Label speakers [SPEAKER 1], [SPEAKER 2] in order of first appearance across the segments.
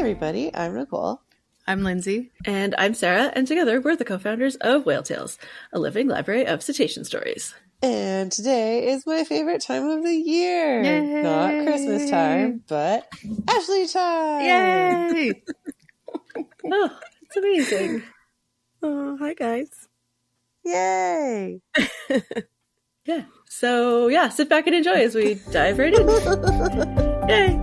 [SPEAKER 1] everybody, I'm Nicole.
[SPEAKER 2] I'm Lindsay.
[SPEAKER 3] And I'm Sarah, and together we're the co-founders of Whale Tales, a living library of cetacean stories.
[SPEAKER 1] And today is my favorite time of the year.
[SPEAKER 2] Yay!
[SPEAKER 1] Not Christmas time, but Ashley time!
[SPEAKER 2] Yay!
[SPEAKER 3] Oh, it's amazing.
[SPEAKER 2] Oh, hi guys.
[SPEAKER 1] Yay!
[SPEAKER 3] Yeah. So, yeah, sit back and enjoy as we dive right in. Yay!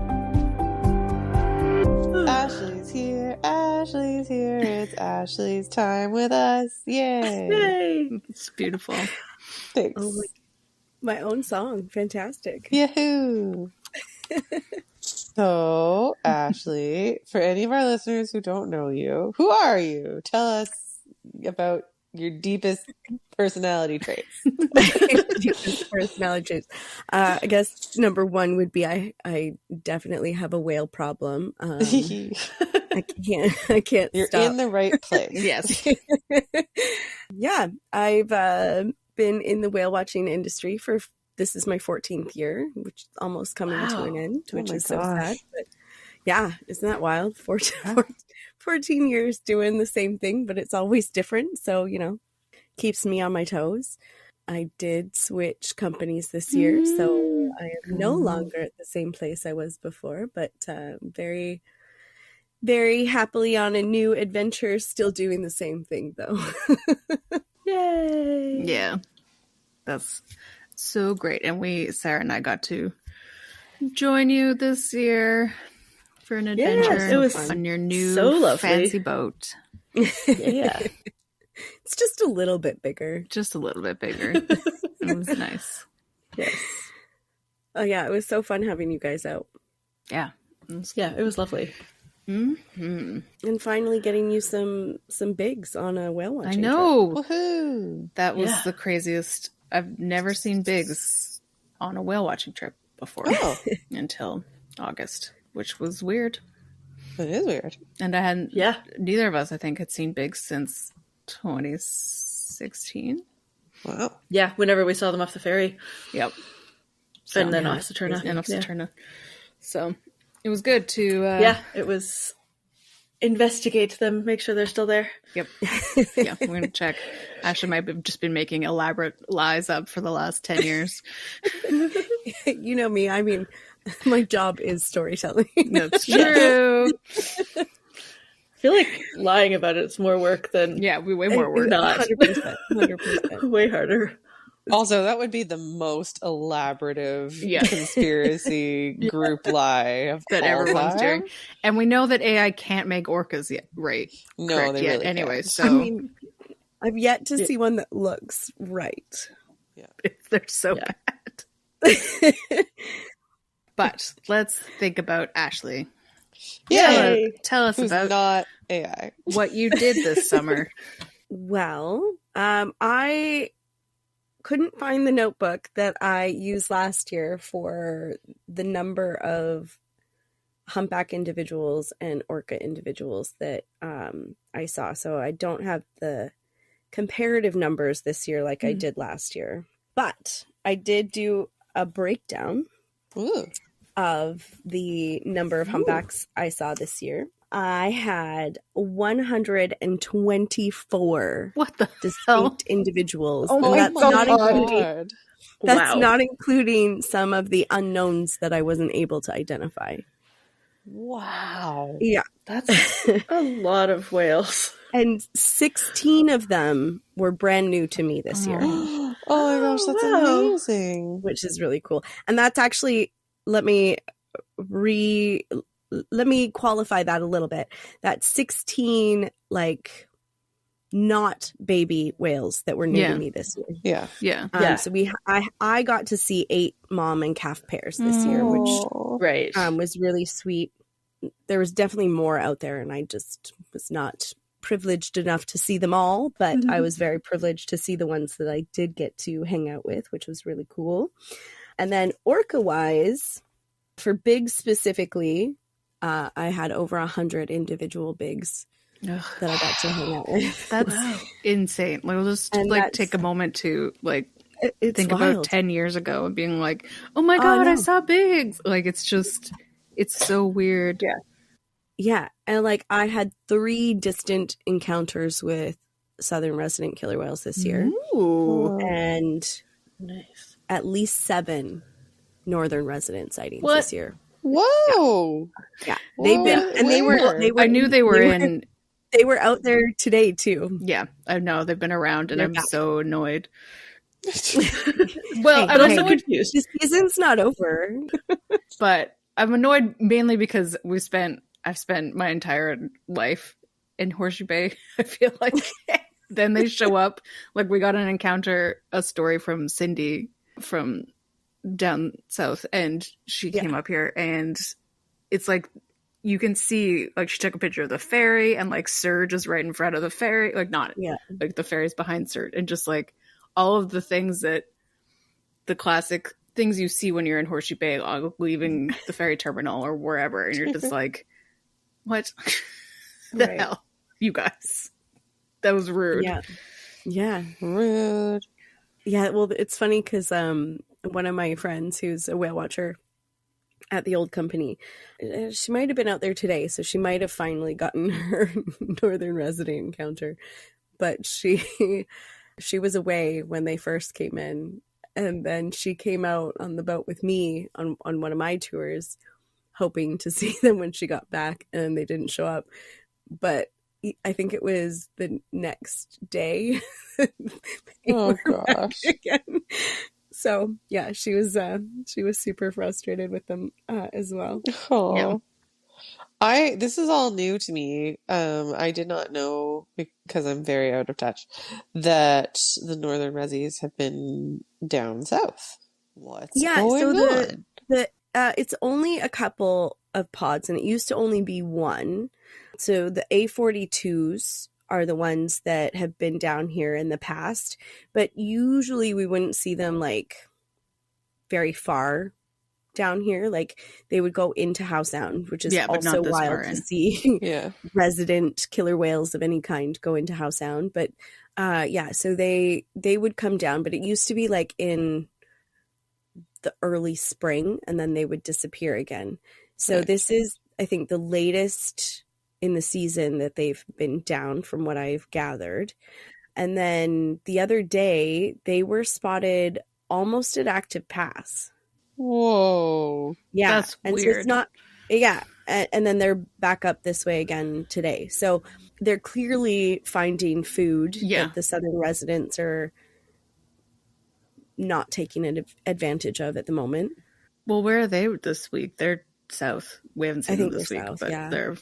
[SPEAKER 1] Ashley's here, Ashley's here, it's Ashley's time with us. Yay!
[SPEAKER 3] Yay!
[SPEAKER 2] It's beautiful.
[SPEAKER 1] Thanks.
[SPEAKER 4] Oh my own song. Fantastic.
[SPEAKER 1] Yahoo! So, Ashley, for any of our listeners who don't know you, who are you? Tell us about your deepest personality traits.
[SPEAKER 4] Deepest personality traits. I guess number one would be I definitely have a whale problem. I can't
[SPEAKER 1] You're
[SPEAKER 4] stop.
[SPEAKER 1] in the right place.
[SPEAKER 2] Yes.
[SPEAKER 4] Yeah, I've been in the whale watching industry this is my 14th year, which is almost coming to an end, which is so sad. But yeah, isn't that wild? 14 years doing the same thing, but it's always different. So, keeps me on my toes. I did switch companies this year, so I am no longer at the same place I was before, but very, very happily on a new adventure, still doing the same thing though.
[SPEAKER 3] Yay!
[SPEAKER 2] Yeah. That's so great. And Sarah and I got to join you this year for an adventure
[SPEAKER 3] it was
[SPEAKER 2] on your new
[SPEAKER 3] so lovely.
[SPEAKER 2] fancy boat.
[SPEAKER 3] Yeah.
[SPEAKER 4] It's just a little bit bigger.
[SPEAKER 2] Just a little bit bigger. It was nice.
[SPEAKER 3] Yes.
[SPEAKER 4] Oh yeah, it was so fun having you guys out.
[SPEAKER 2] Yeah.
[SPEAKER 3] Yeah, it was lovely.
[SPEAKER 2] Mm-hmm.
[SPEAKER 4] And finally getting you some bigs on a whale watching
[SPEAKER 2] I know.
[SPEAKER 1] Woohoo!
[SPEAKER 2] That was the craziest. I've never seen bigs on a whale watching trip before until August, which was weird.
[SPEAKER 1] It is weird.
[SPEAKER 2] And I hadn't, neither of us, I think, had seen bigs since 2016.
[SPEAKER 1] Wow.
[SPEAKER 3] Yeah, whenever we saw them off the ferry.
[SPEAKER 2] Yep.
[SPEAKER 3] And then off Saturna.
[SPEAKER 2] And off Saturna. So it was good to...
[SPEAKER 3] it was investigate them, make sure they're still there.
[SPEAKER 2] Yep. Yeah, we're going to check. Ashley might have just been making elaborate lies up for the last 10 years.
[SPEAKER 4] You know me, I mean, my job is storytelling.
[SPEAKER 2] That's true.
[SPEAKER 3] I feel like lying about it's more work than...
[SPEAKER 2] Yeah, way more work.
[SPEAKER 3] Not.
[SPEAKER 4] 100%.
[SPEAKER 3] Way harder.
[SPEAKER 1] Also, that would be the most elaborative conspiracy group lie of
[SPEAKER 2] that
[SPEAKER 1] all
[SPEAKER 2] everyone's
[SPEAKER 1] time.
[SPEAKER 2] doing. And we know that AI can't make orcas yet, right?
[SPEAKER 1] No,
[SPEAKER 2] correct
[SPEAKER 1] they
[SPEAKER 2] yet.
[SPEAKER 1] really
[SPEAKER 2] Anyway,
[SPEAKER 1] can't.
[SPEAKER 2] so
[SPEAKER 4] I mean, I've yet to see one that looks right.
[SPEAKER 2] they're so bad. But let's think about Ashley. Tell us
[SPEAKER 1] Who's
[SPEAKER 2] about
[SPEAKER 1] not AI.
[SPEAKER 2] what you did this summer.
[SPEAKER 4] Well, I couldn't find the notebook that I used last year for the number of humpback individuals and orca individuals that I saw. So I don't have the comparative numbers this year like I did last year. But I did do a breakdown of the number of humpbacks I saw this year. I had 124 distinct individuals.
[SPEAKER 1] Oh my God.
[SPEAKER 4] That's not including some of the unknowns that I wasn't able to identify.
[SPEAKER 1] Wow.
[SPEAKER 4] Yeah.
[SPEAKER 3] That's a lot of whales.
[SPEAKER 4] And 16 of them were brand new to me this year.
[SPEAKER 1] Oh my gosh, that's amazing.
[SPEAKER 4] Which is really cool. And that's actually, let me qualify that a little bit. That's 16 not baby whales that were new to me this year.
[SPEAKER 2] Yeah.
[SPEAKER 4] So I got to see 8 mom and calf pairs this year, which was really sweet. There was definitely more out there, and I just was not privileged enough to see them all, but I was very privileged to see the ones that I did get to hang out with, which was really cool. And then orca wise, for bigs specifically, I had over 100 individual bigs that I got to hang out with.
[SPEAKER 2] That's insane. We'll just take a moment to think
[SPEAKER 4] wild.
[SPEAKER 2] about 10 years ago and being like, oh my God, I saw bigs. It's so weird.
[SPEAKER 3] Yeah.
[SPEAKER 4] Yeah, and like I had 3 distant encounters with southern resident killer whales this year,
[SPEAKER 2] Ooh.
[SPEAKER 4] and
[SPEAKER 3] Nice.
[SPEAKER 4] at least 7 northern resident sightings
[SPEAKER 2] What?
[SPEAKER 4] this year.
[SPEAKER 1] Whoa!
[SPEAKER 4] Yeah, they've been, and they were.
[SPEAKER 2] I knew they were in.
[SPEAKER 4] They were out there today too.
[SPEAKER 2] Yeah, I know they've been around, and
[SPEAKER 4] They're
[SPEAKER 2] I'm
[SPEAKER 4] back.
[SPEAKER 2] so annoyed. Well,
[SPEAKER 4] Hey,
[SPEAKER 2] I'm
[SPEAKER 3] I'm
[SPEAKER 2] annoyed,
[SPEAKER 3] so confused.
[SPEAKER 4] the season's not over.
[SPEAKER 2] but I'm annoyed mainly because I've spent my entire life in Horseshoe Bay. I feel like then they show up. Like we got a story from Cindy from down south, and she came up here, and it's like you can see, like, she took a picture of the ferry, and like Surge is right in front of the ferry, like not like the ferry's behind Surge, and just like all of the things that the classic things you see when you're in Horseshoe Bay, leaving the ferry terminal or wherever, and you're just like, what the hell, you guys? That was rude.
[SPEAKER 4] Yeah,
[SPEAKER 1] Rude.
[SPEAKER 4] yeah. Well, it's funny because one of my friends who's a whale watcher at the old company, she might have been out there today, so she might have finally gotten her northern resident encounter, but she was away when they first came in, and then she came out on the boat with me on one of my tours, hoping to see them when she got back, and they didn't show up. But I think it was the next day.
[SPEAKER 1] Oh gosh.
[SPEAKER 4] Again. So yeah, she was super frustrated with them as well.
[SPEAKER 1] Oh. This is all new to me. I did not know, because I'm very out of touch, that the northern Resies have been down south. What's going on?
[SPEAKER 4] It's only a couple of pods, and it used to only be one. So the A42s are the ones that have been down here in the past, but usually we wouldn't see them like very far down here. Like they would go into Howe Sound, which is also wild to see resident killer whales of any kind go into Howe Sound. But so they would come down, but it used to be like in the early spring, and then they would disappear again. So this is, I think, the latest in the season that they've been down, from what I've gathered. And then the other day they were spotted almost at Active Pass.
[SPEAKER 1] Whoa.
[SPEAKER 4] Yeah.
[SPEAKER 2] That's weird.
[SPEAKER 4] So it's not, and then they're back up this way again today. So they're clearly finding food that the southern residents are not taking advantage of at the moment.
[SPEAKER 2] Well, where are they this week? They're south. We haven't seen them this week,
[SPEAKER 4] south,
[SPEAKER 2] but they're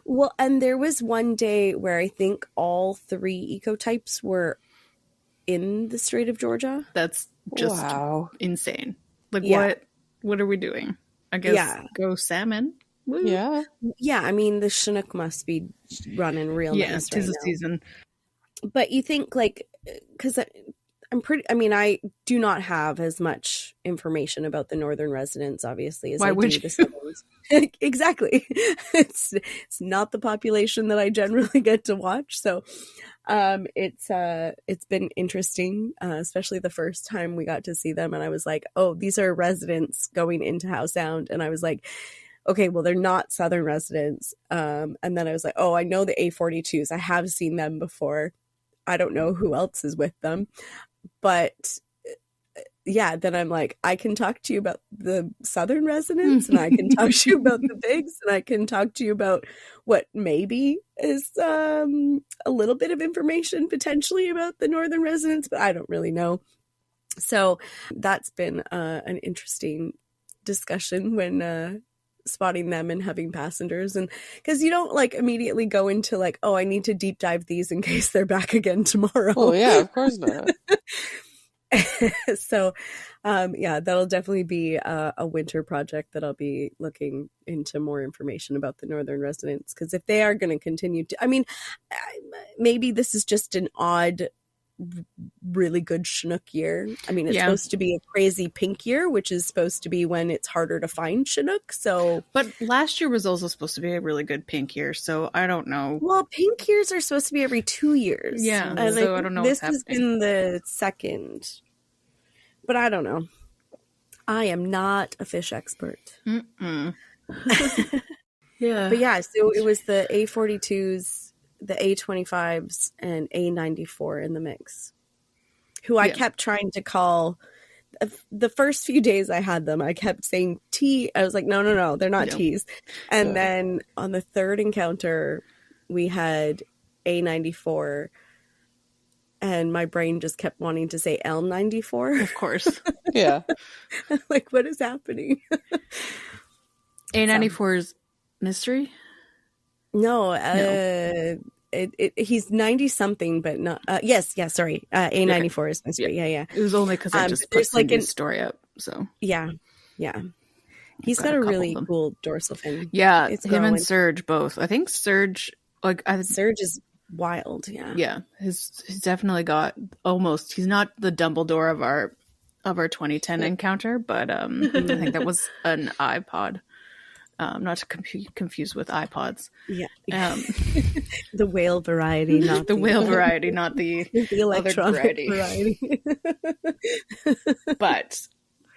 [SPEAKER 4] well, and there was one day where I think all 3 ecotypes were in the Strait of Georgia.
[SPEAKER 2] That's just insane. Like what are we doing? I guess go salmon. Woo.
[SPEAKER 4] Yeah, I mean the Chinook must be running real nice right now.
[SPEAKER 2] Season.
[SPEAKER 4] But you think, like, because I do not have as much information about the northern residents, obviously, as I do the southerns. Exactly. It's not the population that I generally get to watch. So it's been interesting, especially the first time we got to see them. And I was like, oh, these are residents going into Howe Sound. And I was like, okay, well, they're not southern residents. And then I was like, oh, I know the A42s. I have seen them before. I don't know who else is with them. But then I'm like, I can talk to you about the southern residents, and I can talk to you about the bigs, and I can talk to you about what maybe is a little bit of information potentially about the northern residents, but I don't really know. So that's been an interesting discussion when spotting them and having passengers, and because you don't like immediately go into like, oh, I need to deep dive these in case they're back again tomorrow.
[SPEAKER 1] Oh yeah, of course not.
[SPEAKER 4] So that'll definitely be a winter project that I'll be looking into more information about the northern residents, because if they are going to continue to, I mean, maybe this is just an odd really good Chinook year. I mean, it's supposed to be a crazy pink year, which is supposed to be when it's harder to find Chinook. So,
[SPEAKER 2] but last year was also supposed to be a really good pink year. So I don't know.
[SPEAKER 4] Well, pink years are supposed to be every 2 years.
[SPEAKER 2] Yeah,
[SPEAKER 4] and
[SPEAKER 2] so I don't know.
[SPEAKER 4] This has been the second, but I don't know. I am not a fish expert.
[SPEAKER 3] Yeah.
[SPEAKER 4] But yeah, so it was the A42s, the A25s, and A94 in the mix, who I kept trying to call. The first few days I had them, I kept saying T. I was like, no, they're not T's. And then on the third encounter, we had A94, and my brain just kept wanting to say L94.
[SPEAKER 2] Of course.
[SPEAKER 1] Yeah.
[SPEAKER 4] Like, what is happening?
[SPEAKER 2] A94's mystery?
[SPEAKER 4] No, he's 90 something, but not. Yes, sorry. A94 is mystery. Yeah.
[SPEAKER 2] It was only because I just put Cindy's story up. So
[SPEAKER 4] yeah. He's got a really cool dorsal fin.
[SPEAKER 2] Yeah,
[SPEAKER 4] it's
[SPEAKER 2] him and Surge both. I think Surge,
[SPEAKER 4] Surge is wild. Yeah,
[SPEAKER 2] he's definitely got almost. He's not the Dumbledore of our 2010 encounter, but I think that was an iPod. Not to confuse with iPods.
[SPEAKER 4] Yeah. The whale variety, not
[SPEAKER 2] the whale variety, not the
[SPEAKER 4] electronic variety.
[SPEAKER 2] But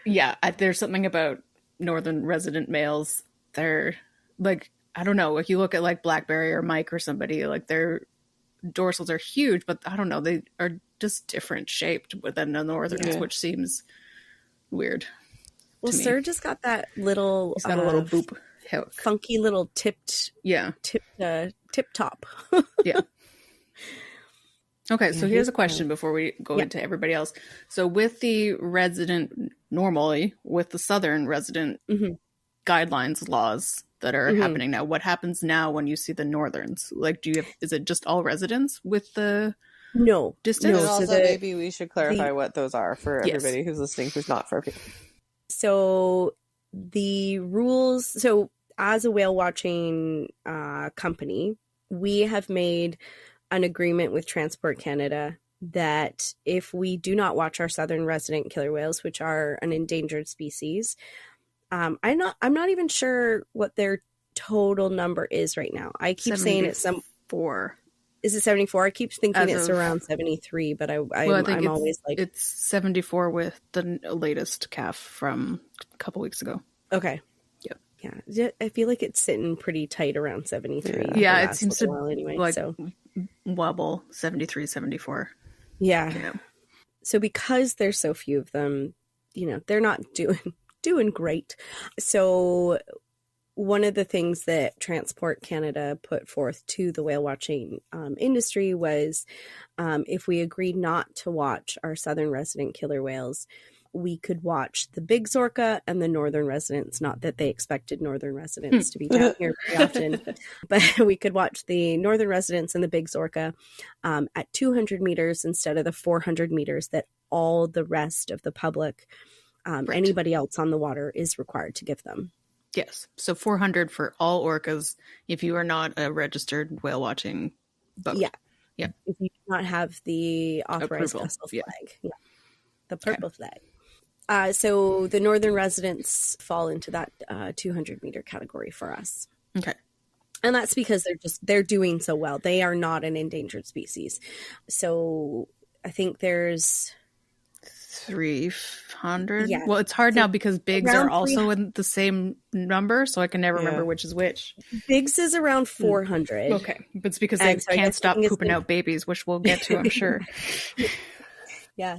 [SPEAKER 2] yeah, there's something about northern resident males. They're like, I don't know, if you look at like Blackberry or Mike or somebody, like their dorsals are huge, but I don't know, they are just different shaped than the northerns, which seems weird.
[SPEAKER 4] Well, Surge has got that little.
[SPEAKER 2] He's got a little boop hook.
[SPEAKER 4] Funky little tip top.
[SPEAKER 2] Yeah. Okay, so here's a question before we go into everybody else. So with the resident, normally with the southern resident guidelines laws that are happening now, what happens now when you see the northerns? Like, is it just all residents with the distance?
[SPEAKER 1] No, and also maybe we should clarify what those are for everybody who's listening who's not for people.
[SPEAKER 4] So the rules, so as a whale watching company, we have made an agreement with Transport Canada that if we do not watch our southern resident killer whales, which are an endangered species, I'm not even sure what their total number is right now. I keep saying it's
[SPEAKER 2] 4.
[SPEAKER 4] Is it 74? I keep thinking it's around 73, but I'm always like...
[SPEAKER 2] It's 74 with the latest calf from a couple weeks ago.
[SPEAKER 4] Okay.
[SPEAKER 2] Yep.
[SPEAKER 4] Yeah. I feel like it's sitting pretty tight around 73.
[SPEAKER 2] Yeah, it seems to
[SPEAKER 4] anyway,
[SPEAKER 2] like wobble 73, 74.
[SPEAKER 4] Yeah. So because there's so few of them, they're not doing great. So one of the things that Transport Canada put forth to the whale watching industry was if we agreed not to watch our southern resident killer whales, we could watch the big Zorca and the northern residents. Not that they expected northern residents to be down here very often, but we could watch the northern residents and the big Zorca at 200 meters instead of the 400 meters that all the rest of the public, anybody else on the water, is required to give them.
[SPEAKER 2] Yes. So 400 for all orcas if you are not a registered whale watching boat.
[SPEAKER 4] Yeah. If you do not have the authorized vessel flag. Yeah. The purple flag. So the northern residents fall into that 200 meter category for us.
[SPEAKER 2] Okay.
[SPEAKER 4] And that's because they're doing so well. They are not an endangered species. So I think there's
[SPEAKER 2] 300. Yeah. Well, it's hard now because bigs are also in the same number, so I can never remember which is which.
[SPEAKER 4] Bigs is around 400.
[SPEAKER 2] Okay. But it's because they can't stop pooping out babies, which we'll get to, I'm sure.
[SPEAKER 4] Yeah,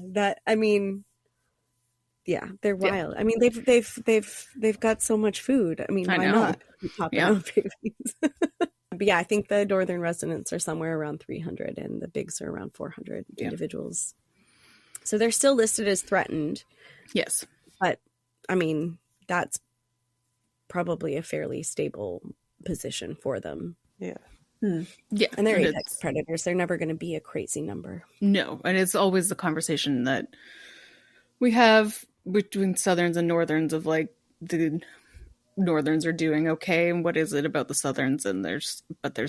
[SPEAKER 4] they're wild. I mean, they've got so much food. I mean, why not popping out babies? But yeah, I think the northern residents are somewhere around 300 and the bigs are around 400 individuals. So they're still listed as threatened.
[SPEAKER 2] Yes.
[SPEAKER 4] But I mean, that's probably a fairly stable position for them.
[SPEAKER 1] Yeah.
[SPEAKER 2] Yeah.
[SPEAKER 4] And they're apex predators. They're never going to be a crazy number.
[SPEAKER 2] No. And it's always the conversation that we have between southerns and northerns of like the northerns are doing okay and what is it about the southerns, and there's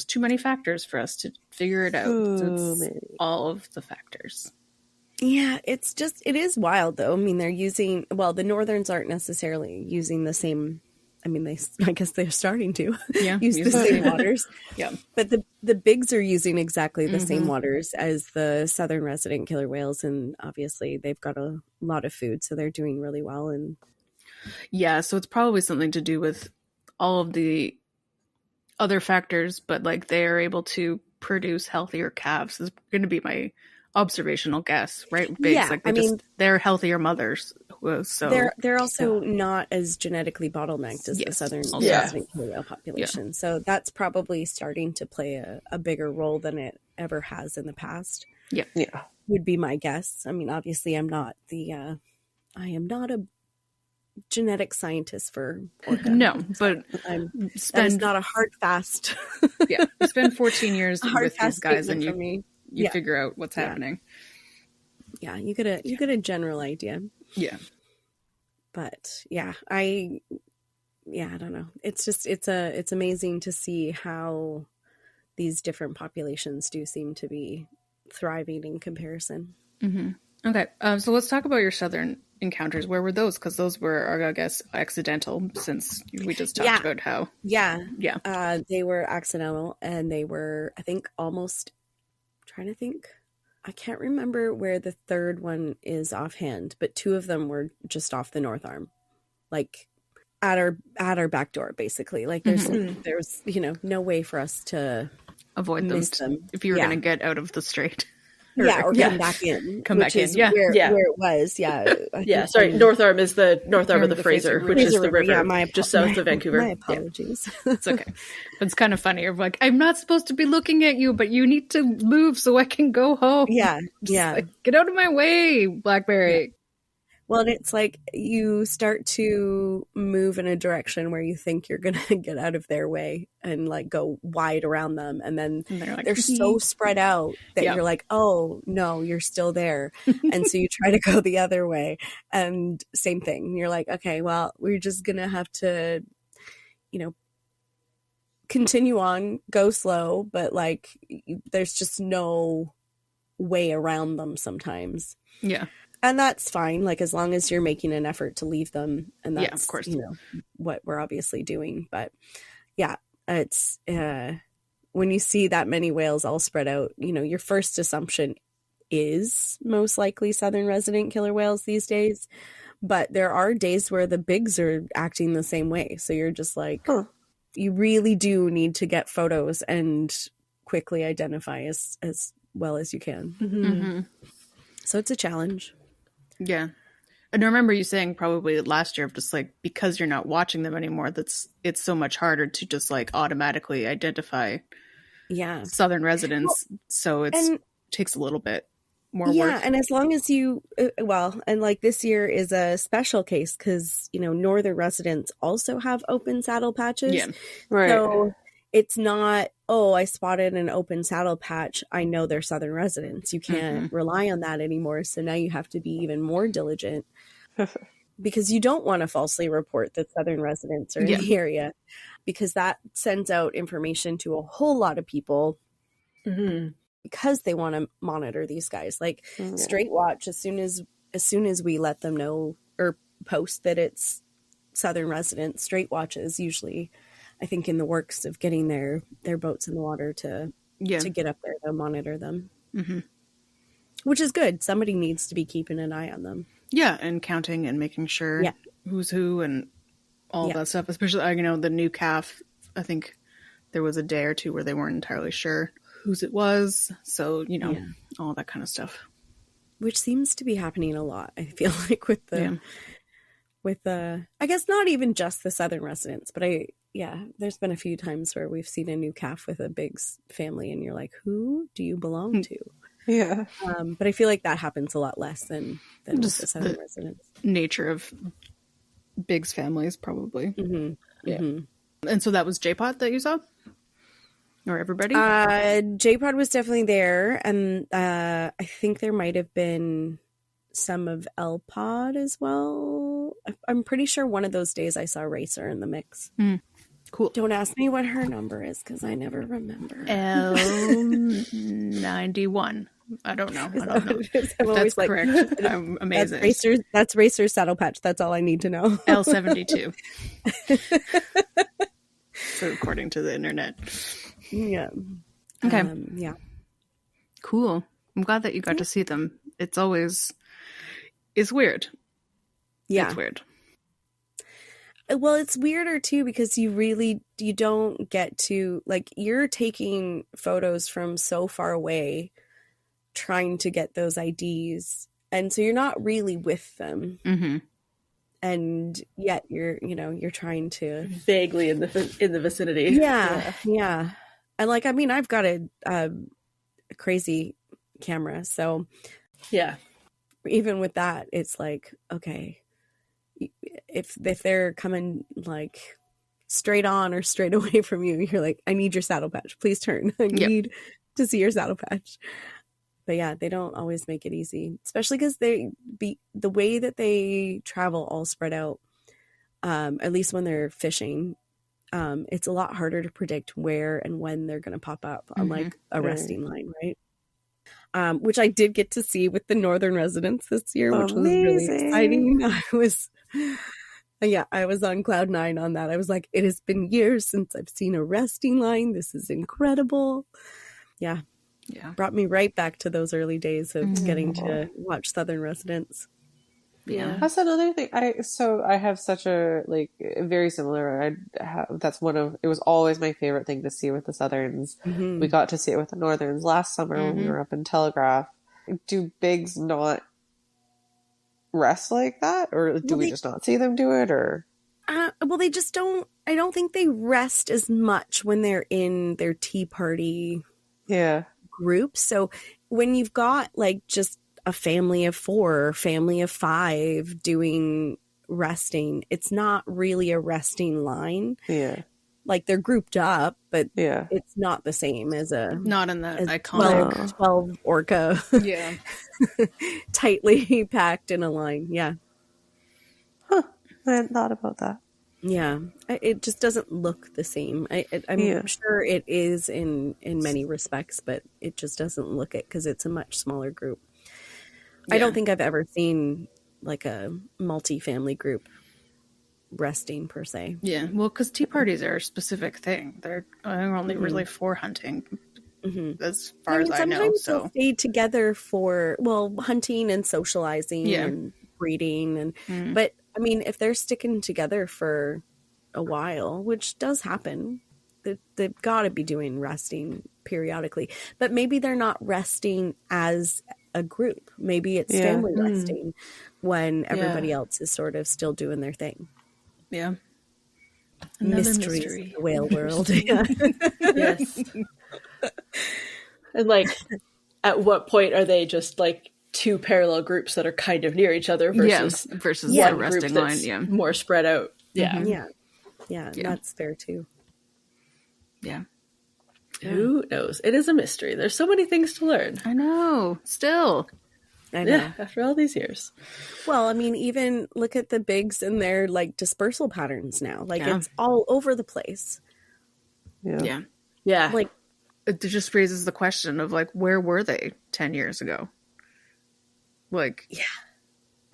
[SPEAKER 2] too many factors for us to figure it out. So it's all of the factors.
[SPEAKER 4] Yeah, it is wild though. I mean, they're using, the northerns aren't necessarily using the same, I mean, I guess they're starting to use the same waters.
[SPEAKER 2] Yeah.
[SPEAKER 4] But the bigs are using exactly the same waters as the southern resident killer whales. And obviously they've got a lot of food, so they're doing really well. And
[SPEAKER 2] yeah, so it's probably something to do with all of the other factors, but like they are able to produce healthier calves is going to be my observational guess, right? Bigs,
[SPEAKER 4] Yeah,
[SPEAKER 2] like
[SPEAKER 4] I mean,
[SPEAKER 2] they're healthier mothers. So
[SPEAKER 4] they're also not as genetically bottlenecked as the
[SPEAKER 2] Yes,
[SPEAKER 4] southern
[SPEAKER 2] also.
[SPEAKER 4] resident killer whale population. So that's probably starting to play a bigger role than it ever has in the past.
[SPEAKER 2] Yeah.
[SPEAKER 4] Would be my guess. I mean, obviously I'm not I am not a genetic scientist for orca.
[SPEAKER 2] No, but
[SPEAKER 4] that is not a hard fast.
[SPEAKER 2] Yeah, you spend 14 years with these guys and you figure out what's happening.
[SPEAKER 4] Yeah, you get a general idea.
[SPEAKER 2] Yeah.
[SPEAKER 4] But I don't know. It's just it's amazing to see how these different populations do seem to be thriving in comparison.
[SPEAKER 2] Mm-hmm. Okay, so let's talk about your southern encounters. Where were those? Because those were, I guess, accidental, since we just talked about how.
[SPEAKER 4] Yeah. They were accidental, and they were, I think, almost, trying to think. I can't remember where the third one is offhand, but two of them were just off the North Arm, like at our back door, basically. Like there's no way for us to
[SPEAKER 2] avoid them if you were going to get out of the strait.
[SPEAKER 4] Or come back in.
[SPEAKER 2] Where
[SPEAKER 4] it was.
[SPEAKER 3] North Arm is the North Arm of the Fraser, which is the river just south of Vancouver.
[SPEAKER 4] My apologies.
[SPEAKER 2] It's okay. It's kind of funny. You're like, I'm not supposed to be looking at you, but you need to move so I can go home.
[SPEAKER 4] Yeah.
[SPEAKER 2] Like, get out of my way, Blackberry.
[SPEAKER 4] Yeah. Well, and it's like you start to move in a direction where you think you're going to get out of their way and like go wide around them. And then they're so spread out that you're like, oh, no, you're still there. And so you try to go the other way. And same thing. You're like, okay, well, we're just going to have to, continue on, go slow. But like, there's just no way around them sometimes.
[SPEAKER 2] Yeah.
[SPEAKER 4] And that's fine, like as long as you're making an effort to leave them, and that's
[SPEAKER 2] of course.
[SPEAKER 4] What we're obviously doing. But yeah, it's when you see that many whales all spread out, your first assumption is most likely southern resident killer whales these days. But there are days where the bigs are acting the same way, so you're just like, you really do need to get photos and quickly identify as well as you can.
[SPEAKER 2] Mm-hmm.
[SPEAKER 4] So it's a challenge.
[SPEAKER 2] Yeah. And I remember you saying probably last year of just like, because you're not watching them anymore, it's so much harder to just like automatically identify southern residents. So it takes a little bit more work.
[SPEAKER 4] Yeah. And as long as you, and like this year is a special case because, northern residents also have open saddle patches.
[SPEAKER 2] Yeah.
[SPEAKER 1] Right.
[SPEAKER 4] So it's not, I spotted an open saddle patch, I know they're southern residents. You can't rely on that anymore. So now you have to be even more diligent because you don't want to falsely report that southern residents are in the area, because that sends out information to a whole lot of people because they want to monitor these guys. Like Straight Watch, as soon as we let them know or post that it's southern residents, Straight Watch is usually, I think, in the works of getting their boats in the water to get up there to monitor them, which is good. Somebody needs to be keeping an eye on them.
[SPEAKER 2] Yeah, and counting and making sure who's who and all that stuff. Especially, the new calf. I think there was a day or two where they weren't entirely sure whose it was. So all that kind of stuff,
[SPEAKER 4] which seems to be happening a lot. I feel like with the I guess not even just the southern residents, but there's been a few times where we've seen a new calf with a Biggs family and you're like, who do you belong to?
[SPEAKER 1] Yeah.
[SPEAKER 4] But I feel like that happens a lot less than just the southern residents.
[SPEAKER 2] Nature of Biggs families, probably.
[SPEAKER 4] Mm-hmm.
[SPEAKER 2] Yeah. Mm-hmm. And so that was J-Pod that you saw? Or everybody?
[SPEAKER 4] J-Pod was definitely there. And I think there might have been some of L-Pod as well. I'm pretty sure one of those days I saw Racer in the mix.
[SPEAKER 2] Cool.
[SPEAKER 4] Don't ask me what her number is because I never remember.
[SPEAKER 2] L91. I don't know. If that's correct. I'm amazing.
[SPEAKER 4] That's Racer's saddle patch. That's all I need to know.
[SPEAKER 2] L72. So according to the internet.
[SPEAKER 4] Yeah.
[SPEAKER 2] Okay.
[SPEAKER 4] Yeah.
[SPEAKER 2] Cool. I'm glad that you got to see them. It's weird.
[SPEAKER 4] Yeah.
[SPEAKER 2] It's weird.
[SPEAKER 4] well, it's weirder too because you don't get to, like, you're taking photos from so far away trying to get those IDs, and so you're not really with them.
[SPEAKER 2] Mm-hmm.
[SPEAKER 4] And yet you're trying to
[SPEAKER 3] vaguely in the vicinity.
[SPEAKER 4] Yeah. And like, I mean, I've got a crazy camera, so
[SPEAKER 3] Yeah.
[SPEAKER 4] even with that, it's like, okay, if they're coming like straight on or straight away from you, you're like, I need your saddle patch, please turn. I need to see your saddle patch. But yeah, they don't always make it easy, especially because the way that they travel all spread out, at least when they're fishing, it's a lot harder to predict where and when they're going to pop up on like a resting line, right? Which I did get to see with the northern residents this year, which was really exciting. I was on cloud 9 on that. I was like, it has been years since I've seen a resting line. This is incredible. Yeah. Brought me right back to those early days of getting to watch southern residents.
[SPEAKER 2] Yeah.
[SPEAKER 1] That's another thing. I have such a, like, very similar. It was always my favorite thing to see with the Southerns.
[SPEAKER 4] Mm-hmm.
[SPEAKER 1] We got to see it with the Northerns last summer when we were up in Telegraph. Do bigs not rest like that, or do we just not see them do it, or?
[SPEAKER 4] Well, they just don't. I don't think they rest as much when they're in their tea party.
[SPEAKER 1] Yeah.
[SPEAKER 4] Group. So when you've got like just a family of 4 or family of 5 doing resting, it's not really a resting line.
[SPEAKER 1] Yeah.
[SPEAKER 4] Like they're grouped up, but
[SPEAKER 1] yeah,
[SPEAKER 4] it's not the same as
[SPEAKER 2] not in that iconic
[SPEAKER 4] 12 orca.
[SPEAKER 2] Yeah.
[SPEAKER 4] Tightly packed in a line. Yeah.
[SPEAKER 1] Huh. I hadn't thought about that.
[SPEAKER 4] Yeah, it just doesn't look the same. I'm sure it is in many respects, but it just doesn't look it because it's a much smaller group. Yeah. I don't think I've ever seen like a multi-family group resting per se.
[SPEAKER 2] Yeah, well, because tea parties are a specific thing. They're only really for hunting, as far as I know.
[SPEAKER 4] Sometimes they'll stay together for hunting and socializing and breeding, and but. I mean, if they're sticking together for a while, which does happen, they've got to be doing resting periodically. But maybe they're not resting as a group. Maybe it's family resting when everybody else is sort of still doing their thing.
[SPEAKER 2] Yeah.
[SPEAKER 4] Mysteries of the whale world. Yes.
[SPEAKER 3] And like, at what point are they just like 2 parallel groups that are kind of near each other versus
[SPEAKER 2] the resting line,
[SPEAKER 3] more spread out. Yeah.
[SPEAKER 4] That's fair too.
[SPEAKER 2] Yeah.
[SPEAKER 3] Who knows? It is a mystery. There's so many things to learn.
[SPEAKER 2] I know. Still.
[SPEAKER 4] I know.
[SPEAKER 3] Yeah, after all these years.
[SPEAKER 4] Well, I mean, even look at the bigs and their like dispersal patterns now. Like it's all over the place.
[SPEAKER 2] Yeah.
[SPEAKER 4] Like
[SPEAKER 2] it just raises the question of like, where were they 10 years ago? Like,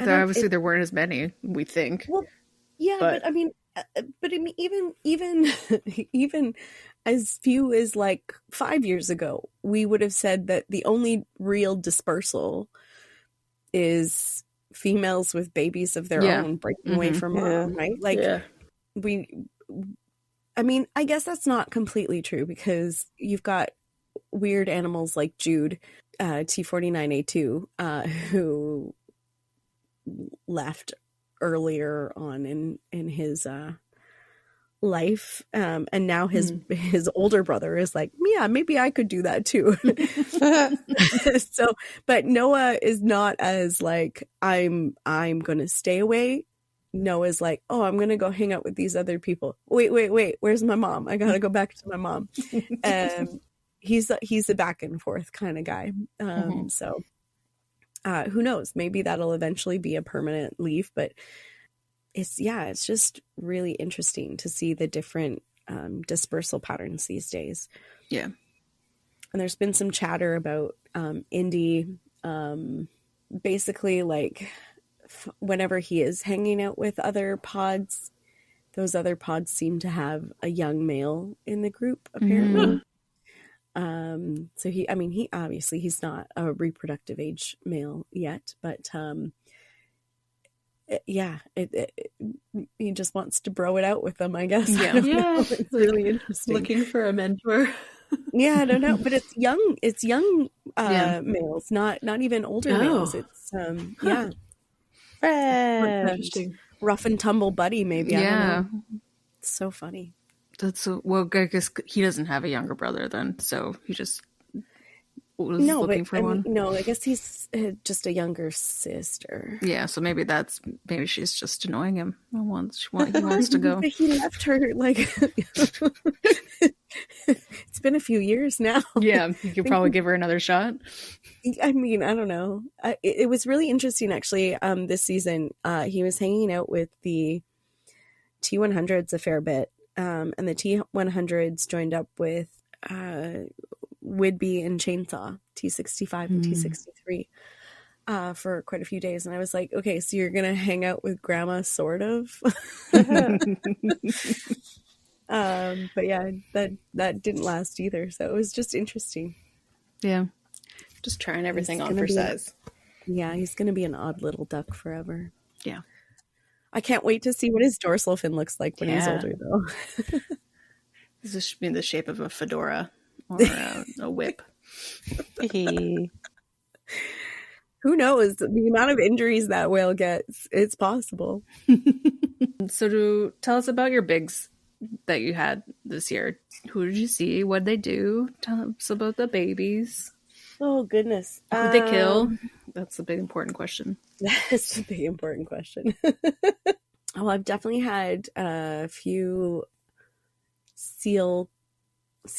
[SPEAKER 2] obviously there weren't as many, we think.
[SPEAKER 4] Well, but I mean, even as few as like 5 years ago, we would have said that the only real dispersal is females with babies of their own breaking away from mom, right? Like I mean, I guess that's not completely true because you've got weird animals like Jude, T49A2, who left earlier on in his life, and now his older brother is like, yeah, maybe I could do that too. So, but Noah is not as like, I'm gonna stay away. Noah's like, oh, I'm gonna go hang out with these other people. Wait, where's my mom? I gotta go back to my mom. He's a back and forth kind of guy. So who knows? Maybe that'll eventually be a permanent leave, but it's just really interesting to see the different dispersal patterns these days.
[SPEAKER 2] Yeah.
[SPEAKER 4] And there's been some chatter about Indy, basically like whenever he is hanging out with other pods, those other pods seem to have a young male in the group, apparently. So he obviously he's not a reproductive age male yet, but he just wants to bro it out with them, I guess.
[SPEAKER 2] Yeah.
[SPEAKER 4] I don't
[SPEAKER 3] Yeah.
[SPEAKER 4] know. It's really interesting.
[SPEAKER 3] Looking for a mentor.
[SPEAKER 4] Yeah, I don't know, but it's young
[SPEAKER 2] Yeah.
[SPEAKER 4] males, not even older males. It's yeah,
[SPEAKER 1] Friend.
[SPEAKER 3] Interesting.
[SPEAKER 4] rough and tumble buddy, maybe. I don't
[SPEAKER 2] Yeah.
[SPEAKER 4] know. It's so funny.
[SPEAKER 2] That's well, I guess he doesn't have a younger brother then, so he just was
[SPEAKER 4] No,
[SPEAKER 2] looking
[SPEAKER 4] but
[SPEAKER 2] for
[SPEAKER 4] I
[SPEAKER 2] one.
[SPEAKER 4] mean, no, I guess he's just a younger sister.
[SPEAKER 2] Yeah, so maybe she's just annoying him. He wants to go.
[SPEAKER 4] But he left her like it's been a few years now.
[SPEAKER 2] Yeah, you could probably give her another shot.
[SPEAKER 4] I mean, I don't know. It was really interesting actually. This season, he was hanging out with the T100s a fair bit, and the T100s joined up with Whidbey and Chainsaw T65 and T63 for quite a few days, and I was like, okay, so you're gonna hang out with Grandma, sort of. But yeah, that didn't last either. So it was just interesting.
[SPEAKER 2] Yeah, just trying everything on
[SPEAKER 4] gonna
[SPEAKER 2] for
[SPEAKER 4] be-
[SPEAKER 2] size.
[SPEAKER 4] Yeah, he's gonna be an odd little duck forever.
[SPEAKER 2] Yeah.
[SPEAKER 4] I can't wait to see what his dorsal fin looks like when he's
[SPEAKER 2] Yeah.
[SPEAKER 4] older, though.
[SPEAKER 2] This should be in the shape of a fedora or a whip.
[SPEAKER 4] Who knows? The amount of injuries that whale gets, it's possible.
[SPEAKER 2] So tell us about your bigs that you had this year. Who did you see? What did they do? Tell us about the babies.
[SPEAKER 4] Oh, goodness.
[SPEAKER 2] Who did they kill? That's the big important question.
[SPEAKER 4] That's a big important question. Well, I've definitely had a few seal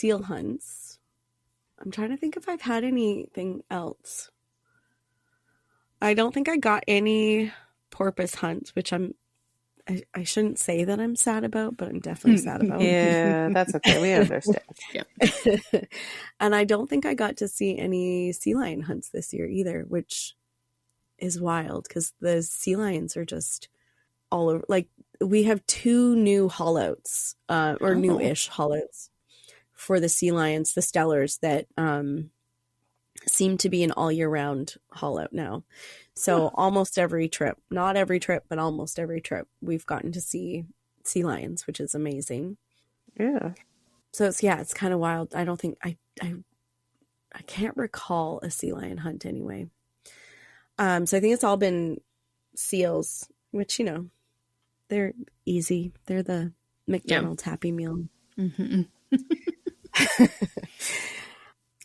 [SPEAKER 4] hunts. I'm trying to think if I've had anything else. I don't think I got any porpoise hunts, which I shouldn't say that I'm sad about, but I'm definitely sad about.
[SPEAKER 1] Yeah, that's okay. We understand.
[SPEAKER 4] And I don't think I got to see any sea lion hunts this year either, which is wild because the sea lions are just all over. Like, we have 2 new haulouts, or new-ish haulouts for the sea lions, the stellars, that seem to be an all-year-round haulout now. So almost every trip, not every trip, but almost every trip, we've gotten to see sea lions, which is amazing.
[SPEAKER 1] Yeah.
[SPEAKER 4] So it's kind of wild. I don't think I can't recall a sea lion hunt anyway. So I think it's all been seals, which, they're easy. They're the McDonald's Happy Meal.
[SPEAKER 2] Mm-hmm.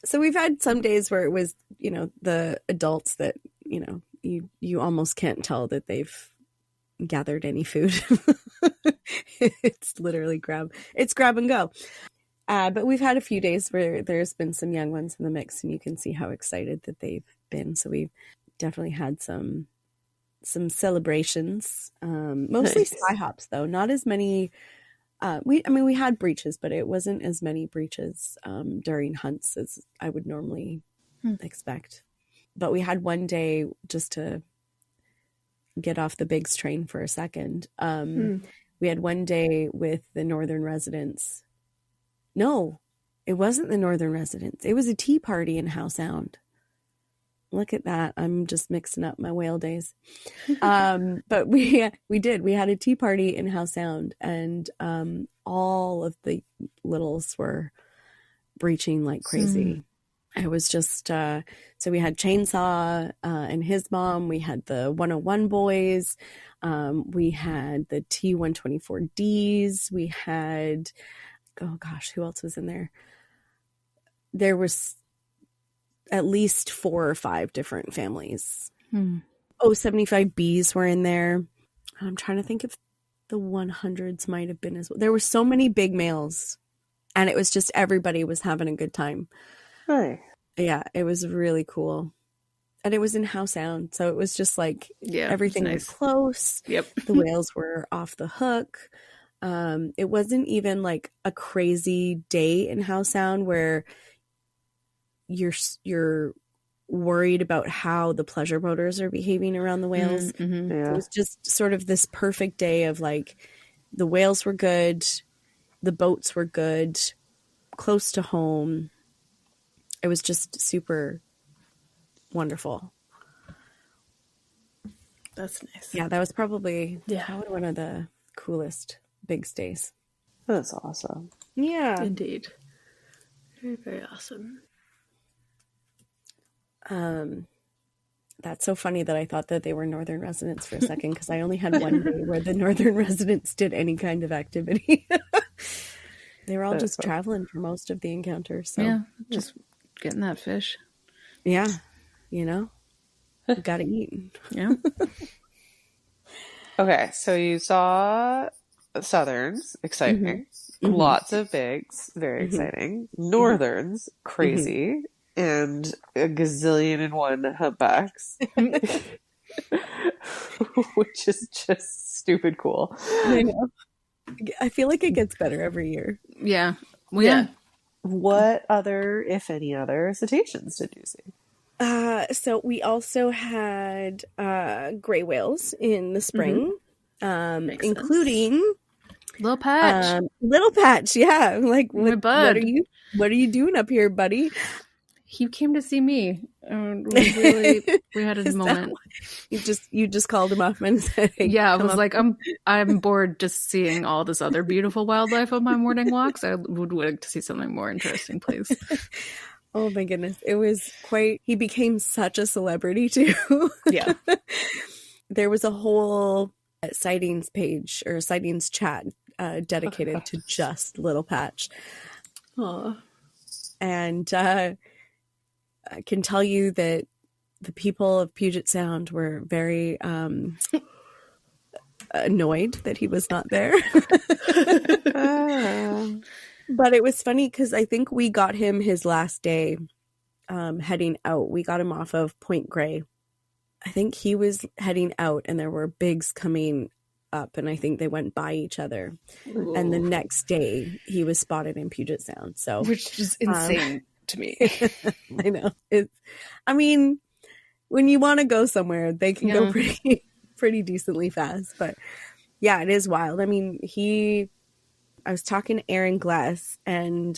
[SPEAKER 4] So we've had some days where it was, the adults that, you almost can't tell that they've gathered any food. It's literally grab and go. But we've had a few days where there's been some young ones in the mix, and you can see how excited that they've been. So we've definitely had some celebrations, mostly
[SPEAKER 1] Nice.
[SPEAKER 4] sky hops though, not as many. We had breaches, but it wasn't as many breaches during hunts as I would normally expect. But we had one day, just to get off the bigs train for a second. We had one day with the Northern residents. No, it wasn't the Northern residents. It was a tea party in Howe Sound. Look at that. I'm just mixing up my whale days. But we had a tea party in Howe Sound, and all of the littles were breaching like crazy. It was just, so we had Chainsaw and his mom. We had the 101 boys. We had the T124Ds. We had, oh gosh, who else was in there? There was at least 4 or 5 different families. 75Bs were in there. I'm trying to think if the 100s might have been as well. There were so many big males, and it was just everybody was having a good time.
[SPEAKER 1] Hi.
[SPEAKER 4] Yeah, it was really cool. And it was in Howe Sound, so it was just like everything was close.
[SPEAKER 2] Yep.
[SPEAKER 4] The whales were off the hook. It wasn't even like a crazy day in Howe Sound where you're worried about how the pleasure boaters are behaving around the whales.
[SPEAKER 2] Mm-hmm.
[SPEAKER 1] Yeah.
[SPEAKER 4] It was just sort of this perfect day of like, the whales were good, the boats were good, close to home. It was just super wonderful.
[SPEAKER 2] That's nice.
[SPEAKER 4] Yeah, that was probably
[SPEAKER 3] Yeah.
[SPEAKER 4] one of the coolest big stays.
[SPEAKER 1] That's awesome.
[SPEAKER 4] Yeah.
[SPEAKER 3] Indeed. Very, very awesome.
[SPEAKER 4] That's so funny that I thought that they were Northern residents for a second, because I only had one day where the Northern residents did any kind of activity. They were all just traveling for most of the encounter. So
[SPEAKER 2] Yeah, just getting that fish.
[SPEAKER 4] yeah, you know, gotta eat.
[SPEAKER 2] Yeah.
[SPEAKER 1] Okay, so you saw Southerns, exciting. Lots of bigs, very exciting. Northerns, crazy. And a gazillion and one humpbacks. Which is just stupid cool.
[SPEAKER 4] I know. I feel like it gets better every year.
[SPEAKER 2] Yeah. Well, yeah.
[SPEAKER 1] What other, if any other, cetaceans did you see?
[SPEAKER 4] So we also had gray whales in the spring, including
[SPEAKER 2] Little Patch.
[SPEAKER 4] Little Patch. Yeah, like
[SPEAKER 2] My bud.
[SPEAKER 4] What are you doing up here, buddy?
[SPEAKER 2] He came to see me. We had a moment.
[SPEAKER 4] You just called him up and said, hey,
[SPEAKER 2] yeah, I was like, I'm bored just seeing all this other beautiful wildlife on my morning walks. I would like to see something more interesting, please.
[SPEAKER 4] Oh my goodness. It was he became such a celebrity too.
[SPEAKER 2] Yeah.
[SPEAKER 4] There was a whole sightings page or sightings chat dedicated to just Little Patch.
[SPEAKER 3] Aw.
[SPEAKER 4] And I can tell you that the people of Puget Sound were very annoyed that he was not there. But it was funny because I think we got him his last day heading out. We got him off of Point Grey. I think he was heading out and there were bigs coming up, and I think they went by each other.
[SPEAKER 2] Ooh.
[SPEAKER 4] And the next day he was spotted in Puget Sound. So,
[SPEAKER 2] which is insane to me.
[SPEAKER 4] I know. I mean, when you want to go somewhere, they can go pretty decently fast. But yeah, it is wild. I mean, I was talking to Erin Glass, and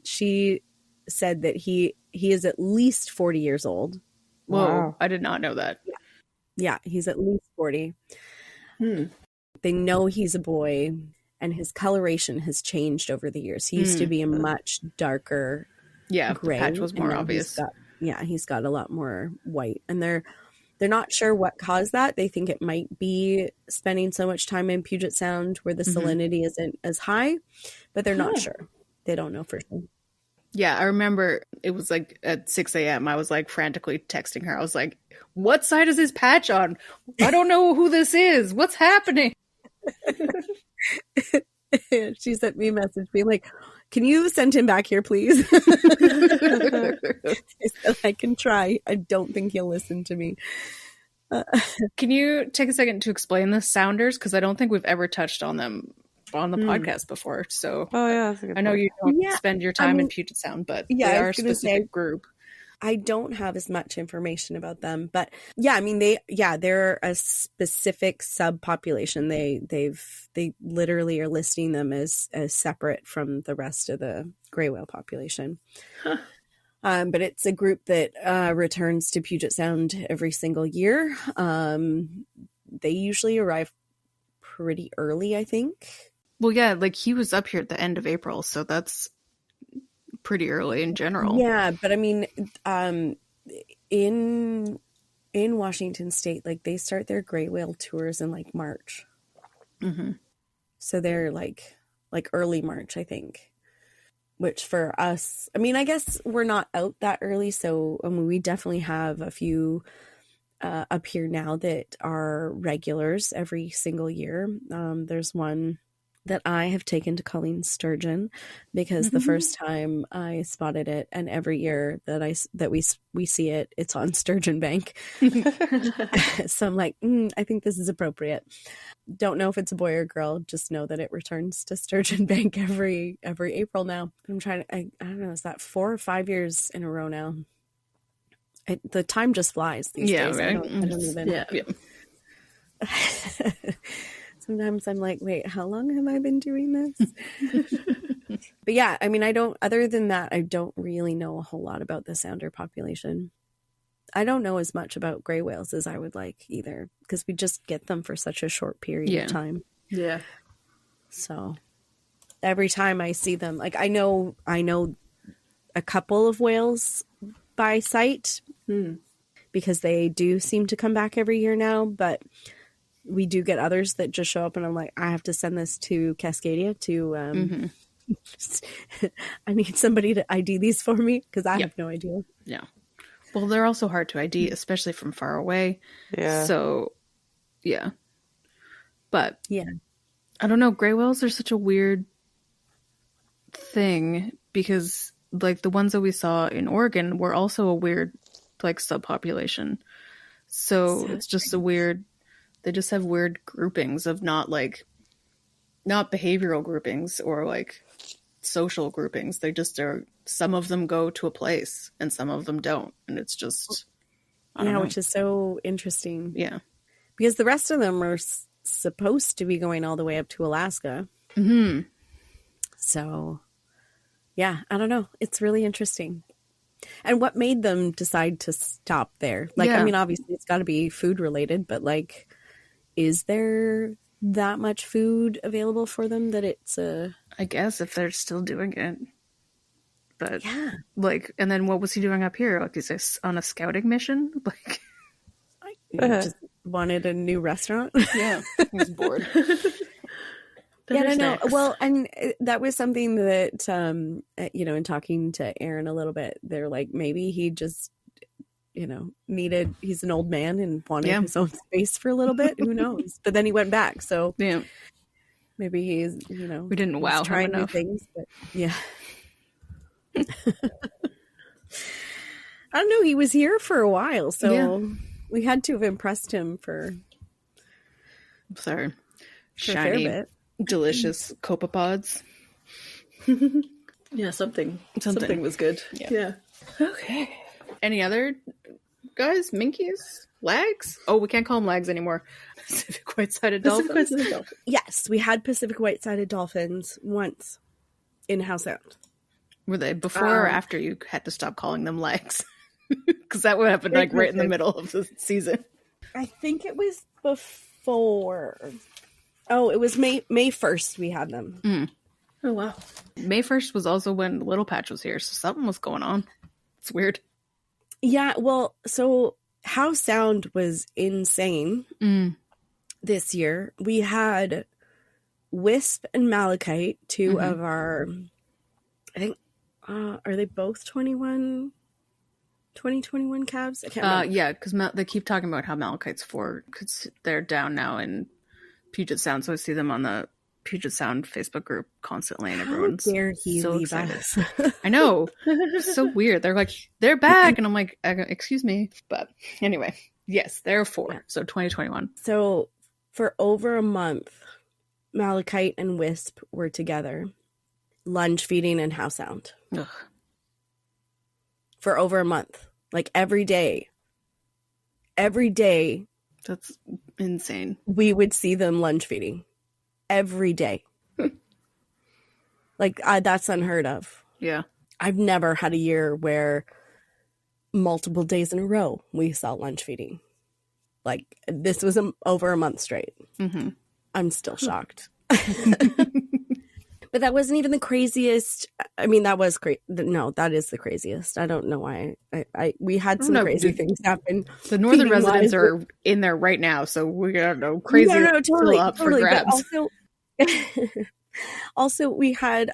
[SPEAKER 4] she said that he is at least 40 years old.
[SPEAKER 2] Whoa,
[SPEAKER 1] Wow.
[SPEAKER 2] I did not know that.
[SPEAKER 4] Yeah, he's at least 40. They know he's a boy, and his coloration has changed over the years. He used to be a much darker gray.
[SPEAKER 2] The patch was more obvious.
[SPEAKER 4] He's got a lot more white, and they're not sure what caused that. They think it might be spending so much time in Puget Sound where the salinity isn't as high, but they're not sure. They don't know for sure.
[SPEAKER 2] Yeah, I remember it was like at 6 a.m. I was like frantically texting her. I was like, what side is his patch on? I don't know who this is. What's happening?
[SPEAKER 4] She sent me a message being like, can you send him back here, please? I said, I can try. I don't think he'll listen to me.
[SPEAKER 2] Can you take a second to explain the sounders? Because I don't think we've ever touched on them on the podcast before. So
[SPEAKER 1] That's a good
[SPEAKER 2] I know
[SPEAKER 1] point.
[SPEAKER 2] you don't spend your time in Puget Sound, but they are a specific group.
[SPEAKER 4] I don't have as much information about them, but yeah, I mean, they're a specific subpopulation. They literally are listing them as separate from the rest of the gray whale population.
[SPEAKER 3] Huh.
[SPEAKER 4] But it's a group that returns to Puget Sound every single year. They usually arrive pretty early, I think.
[SPEAKER 2] Well, yeah, like he was up here at the end of April, so that's pretty early in general.
[SPEAKER 4] Yeah, but I mean, in Washington State, like they start their gray whale tours in like March. So they're like early March, I think. Which for us, I mean, I guess we're not out that early, so I mean, we definitely have a few up here now that are regulars every single year. There's one that I have taken to culling sturgeon because the first time I spotted it, and every year that we see it, it's on Sturgeon Bank. So I'm like, I think this is appropriate. Don't know if it's a boy or girl. Just know that it returns to Sturgeon Bank every April now. I'm trying to, I don't know, is that 4 or 5 years in a row now? The time just flies these days.
[SPEAKER 2] Right?
[SPEAKER 4] I don't even. Sometimes I'm like, wait, how long have I been doing this? But yeah, I mean, other than that, I don't really know a whole lot about the sounder population. I don't know as much about gray whales as I would like either, because we just get them for such a short period of time.
[SPEAKER 3] Yeah.
[SPEAKER 4] So every time I see them, like I know a couple of whales by sight because they do seem to come back every year now, but we do get others that just show up and I'm like, I have to send this to Cascadia to I need somebody to ID these for me because I have no idea.
[SPEAKER 2] Yeah. Well, they're also hard to ID, especially from far away.
[SPEAKER 1] Yeah.
[SPEAKER 2] So, yeah. But
[SPEAKER 4] yeah,
[SPEAKER 2] I don't know. Gray whales are such a weird thing because, like, the ones that we saw in Oregon were also a weird, like, subpopulation. So it's just a weird. They just have weird groupings of not behavioral groupings or like social groupings. They just are. Some of them go to a place and some of them don't, and it's just I don't know.
[SPEAKER 4] which is so interesting.
[SPEAKER 2] Yeah,
[SPEAKER 4] because the rest of them are supposed to be going all the way up to Alaska. So, yeah, I don't know. It's really interesting. And what made them decide to stop there? Like, I mean, obviously it's got to be food related, but like, is there that much food available for them that it's
[SPEAKER 2] I guess if they're still doing it. But like, and then what was he doing up here? Like, is this on a scouting mission? Like,
[SPEAKER 4] just wanted a new restaurant?
[SPEAKER 2] Yeah, he was bored.
[SPEAKER 4] Yeah, I know. Well, and that was something that, in talking to Aaron a little bit, they're like, maybe he just, he's an old man and wanted his own space for a little bit. Who knows? But then he went back. So maybe he's,
[SPEAKER 2] we didn't wow him
[SPEAKER 4] trying new
[SPEAKER 2] enough.
[SPEAKER 4] things. But yeah. I don't know. He was here for a while. So we had to have impressed him for
[SPEAKER 2] a fair
[SPEAKER 4] bit.
[SPEAKER 2] Delicious copepods.
[SPEAKER 3] Yeah, something was good. Yeah.
[SPEAKER 4] Okay.
[SPEAKER 2] Any other guys? Minkies? Lags? Oh, we can't call them lags anymore. Pacific white-sided dolphins?
[SPEAKER 4] Yes, we had Pacific white-sided dolphins once in Howe Sound.
[SPEAKER 2] Were they before or after you had to stop calling them lags? Because that would happen like right in the middle of the season.
[SPEAKER 4] I think it was before. Oh, it was May 1st we had them.
[SPEAKER 3] Oh, wow.
[SPEAKER 2] May 1st was also when Little Patch was here, so something was going on. It's weird.
[SPEAKER 4] Yeah, well, so Howe Sound was insane this year. We had Wisp and Malachite, two of our, I think, are they both 2021 calves? I can't remember.
[SPEAKER 2] Yeah, because they keep talking about how Malachite's 4, because they're down now in Puget Sound, so I see them on the Puget Sound Facebook group constantly, and everyone's
[SPEAKER 4] so excited.
[SPEAKER 2] I know. It's so weird. They're like, they're back, and I'm like, excuse me. But anyway, yes, they're 4, so 2021.
[SPEAKER 4] So for over a month, Malachite and Wisp were together, lunge feeding in Howe Sound.
[SPEAKER 2] Ugh.
[SPEAKER 4] For over a month, like every day.
[SPEAKER 2] That's insane.
[SPEAKER 4] We would see them lunge feeding every day. Like, that's unheard of.
[SPEAKER 2] Yeah.
[SPEAKER 4] I've never had a year where multiple days in a row we saw lunge feeding. Like, this was over a month straight. I'm still shocked. But that wasn't even the craziest. I mean, that was crazy. No, that is the craziest. I don't know why. We had some crazy things happen.
[SPEAKER 2] The northern residents are in there right now, so we don't know. Crazy.
[SPEAKER 4] No, totally,
[SPEAKER 2] up for grabs.
[SPEAKER 4] Also, we had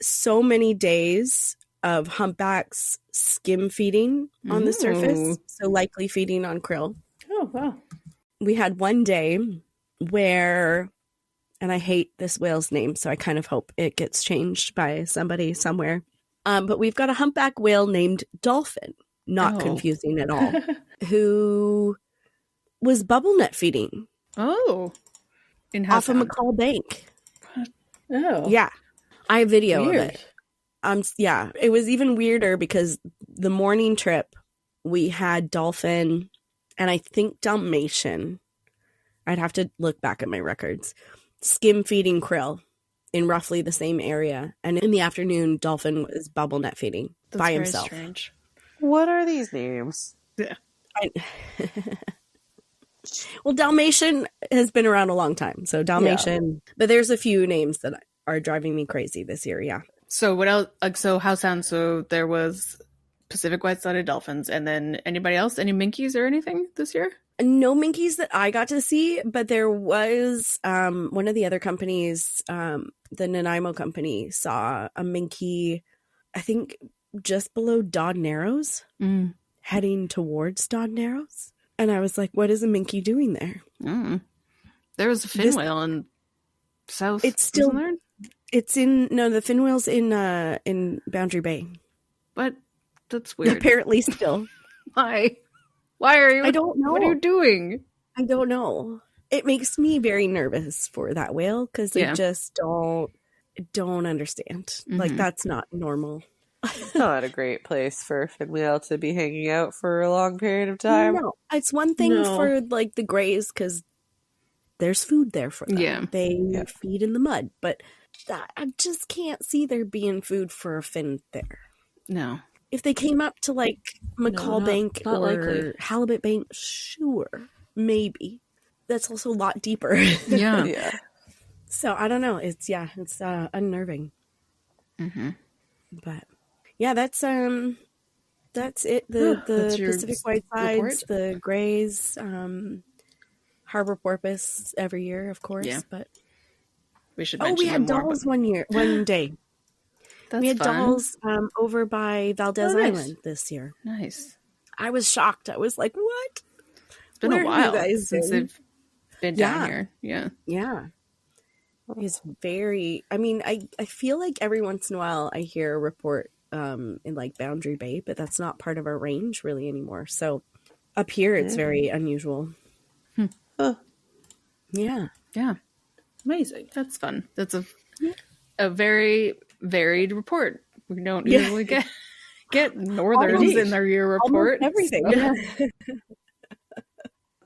[SPEAKER 4] so many days of humpbacks skim feeding on the surface, so likely feeding on krill.
[SPEAKER 3] Oh, wow.
[SPEAKER 4] We had one day where, and I hate this whale's name, so I kind of hope it gets changed by somebody somewhere. But we've got a humpback whale named Dolphin, not confusing at all, who was bubble net feeding.
[SPEAKER 2] Oh,
[SPEAKER 4] off of McCall Bank.
[SPEAKER 3] Oh,
[SPEAKER 4] yeah, I have video
[SPEAKER 3] weird.
[SPEAKER 4] of it. Yeah, it was even weirder because the morning trip we had Dolphin and I think Dalmatian. I'd have to look back at my records. Skim feeding krill in roughly the same area, and in the afternoon, Dolphin was bubble net feeding by himself.
[SPEAKER 2] Very strange.
[SPEAKER 1] What are these names?
[SPEAKER 2] Yeah.
[SPEAKER 4] Well, Dalmatian has been around a long time, so Dalmatian. But there's a few names that are driving me crazy this year. Yeah.
[SPEAKER 2] So what else? So House Sounds. So there was Pacific White-Sided Dolphins, and then anybody else? Any minkies or anything this year?
[SPEAKER 4] No minkies that I got to see, but there was one of the other companies, the Nanaimo company, saw a minkie, I think just below Dodd Narrows, heading towards Dodd Narrows. And I was like, what is a minkie doing there?
[SPEAKER 2] There was a fin whale in South.
[SPEAKER 4] It's still
[SPEAKER 2] there?
[SPEAKER 4] It's the fin whale's in Boundary Bay.
[SPEAKER 2] But that's weird.
[SPEAKER 4] Apparently still.
[SPEAKER 2] Why? Why are you?
[SPEAKER 4] I don't know.
[SPEAKER 2] What are you doing?
[SPEAKER 4] I don't know. It makes me very nervous for that whale because I just don't understand. Like, that's not normal.
[SPEAKER 1] Not a great place for a fin whale to be hanging out for a long period of time.
[SPEAKER 4] No, it's one thing for like the grays because there's food there for them.
[SPEAKER 2] Yeah.
[SPEAKER 4] They feed in the mud, but I just can't see there being food for a fin there.
[SPEAKER 2] No.
[SPEAKER 4] If they came up to like McCall Bank
[SPEAKER 3] not
[SPEAKER 4] or
[SPEAKER 3] likely.
[SPEAKER 4] Halibut Bank, sure, maybe. That's also a lot deeper.
[SPEAKER 2] Yeah.
[SPEAKER 1] Yeah.
[SPEAKER 4] So I don't know. It's unnerving. But yeah, that's it. The
[SPEAKER 2] your
[SPEAKER 4] Pacific Whitesides,
[SPEAKER 2] report?
[SPEAKER 4] the Grays, Harbor Porpoise every year, of course.
[SPEAKER 2] Yeah.
[SPEAKER 4] But
[SPEAKER 2] We should.
[SPEAKER 4] we had dolls one day.
[SPEAKER 2] That's
[SPEAKER 4] We had
[SPEAKER 2] fun.
[SPEAKER 4] dolls over by Valdez
[SPEAKER 2] nice.
[SPEAKER 4] Island this year.
[SPEAKER 2] Nice.
[SPEAKER 4] I was shocked. I was like, "What?"
[SPEAKER 2] It's been
[SPEAKER 4] Where
[SPEAKER 2] a
[SPEAKER 4] have you
[SPEAKER 2] while
[SPEAKER 4] guys
[SPEAKER 2] since
[SPEAKER 4] been?
[SPEAKER 2] they've been down here. Yeah.
[SPEAKER 4] Yeah. It's very, I mean, I feel like every once in a while I hear a report in like Boundary Bay, but that's not part of our range really anymore. So up here it's very unusual. Yeah.
[SPEAKER 2] Yeah.
[SPEAKER 3] Amazing.
[SPEAKER 2] That's fun. That's a very varied report. We don't usually get northerns
[SPEAKER 4] Almost.
[SPEAKER 2] in their year report.
[SPEAKER 4] Almost everything.
[SPEAKER 2] So-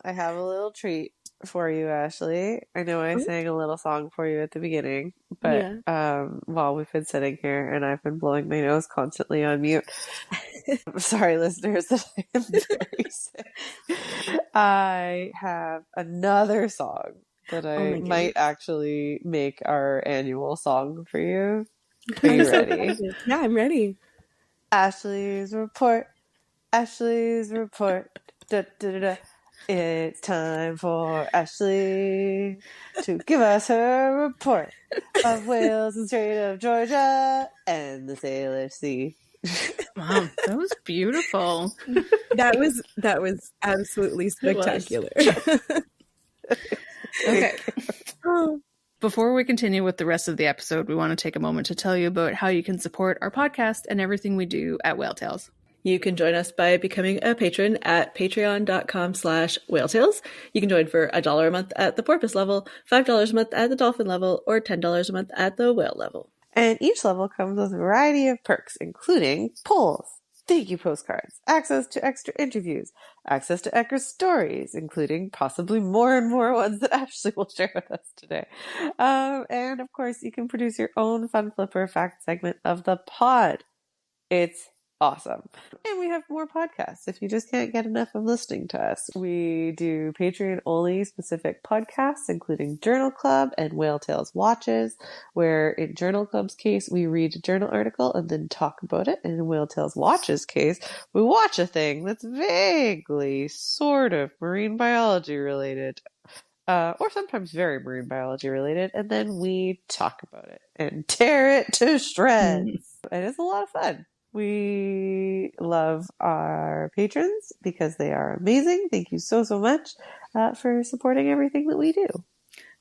[SPEAKER 1] I have a little treat for you, Ashley. I know I sang a little song for you at the beginning, but while we've been sitting here and I've been blowing my nose constantly on mute, I'm sorry, listeners, that I am very sick. I have another song that I might actually make our annual song for you. Are you ready?
[SPEAKER 4] Yeah, I'm ready.
[SPEAKER 1] Ashley's report. Ashley's report. Da, da, da, da. It's time for Ashley to give us her report of Wales and Strait of Georgia and the Salish Sea.
[SPEAKER 2] Wow, that was beautiful.
[SPEAKER 4] That was absolutely spectacular.
[SPEAKER 2] Okay. Before we continue with the rest of the episode, we want to take a moment to tell you about how you can support our podcast and everything we do at Whale Tales.
[SPEAKER 3] You can join us by becoming a patron at patreon.com/whaletales. You can join for $1 a month at the porpoise level, $5 a month at the dolphin level, or $10 a month at the whale level.
[SPEAKER 1] And each level comes with a variety of perks, including polls, thank you postcards, access to extra interviews, access to extra stories, including possibly more and more ones that Ashley will share with us today. And of course, you can produce your own Fun Flipper fact segment of the pod. It's awesome. And we have more podcasts if you just can't get enough of listening to us. We do Patreon only specific podcasts, including Journal Club and Whale Tales Watches, where in Journal Club's case, we read a journal article and then talk about it. And in Whale Tales Watches case, we watch a thing that's vaguely sort of marine biology related. Or sometimes very marine biology related, and then we talk about it and tear it to shreds. And it's a lot of fun. We love our patrons because they are amazing. Thank you so, so much for supporting everything that we do.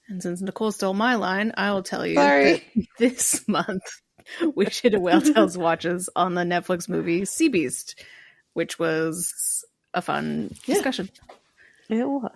[SPEAKER 2] And since Nicole stole my line, I will tell you
[SPEAKER 1] Sorry.
[SPEAKER 2] that this month we did a Whale Tales Watches on the Netflix movie Sea Beast, which was a fun discussion.
[SPEAKER 1] It was.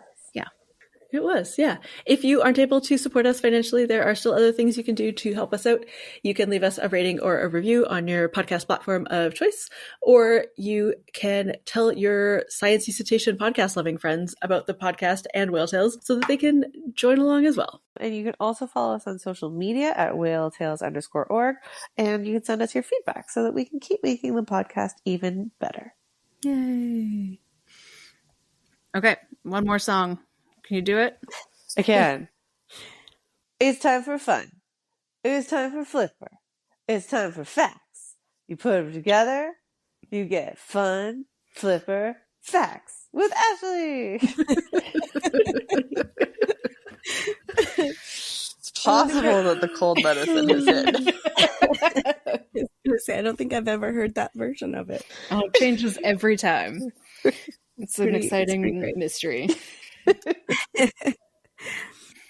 [SPEAKER 3] It was, yeah. If you aren't able to support us financially, there are still other things you can do to help us out. You can leave us a rating or a review on your podcast platform of choice, or you can tell your Science Cetacean podcast loving friends about the podcast and Whale Tales so that they can join along as well.
[SPEAKER 1] And you can also follow us on social media at whaletales_org, and you can send us your feedback so that we can keep making the podcast even better.
[SPEAKER 2] Yay. Okay, one more song. Can you do it?
[SPEAKER 1] I can. It's time for fun. It's time for flipper. It's time for facts. You put them together, you get fun, flipper, facts with Ashley. It's possible that the cold medicine has hit.
[SPEAKER 4] I don't think I've ever heard that version of it.
[SPEAKER 2] Oh, it changes every time. It's an exciting mystery.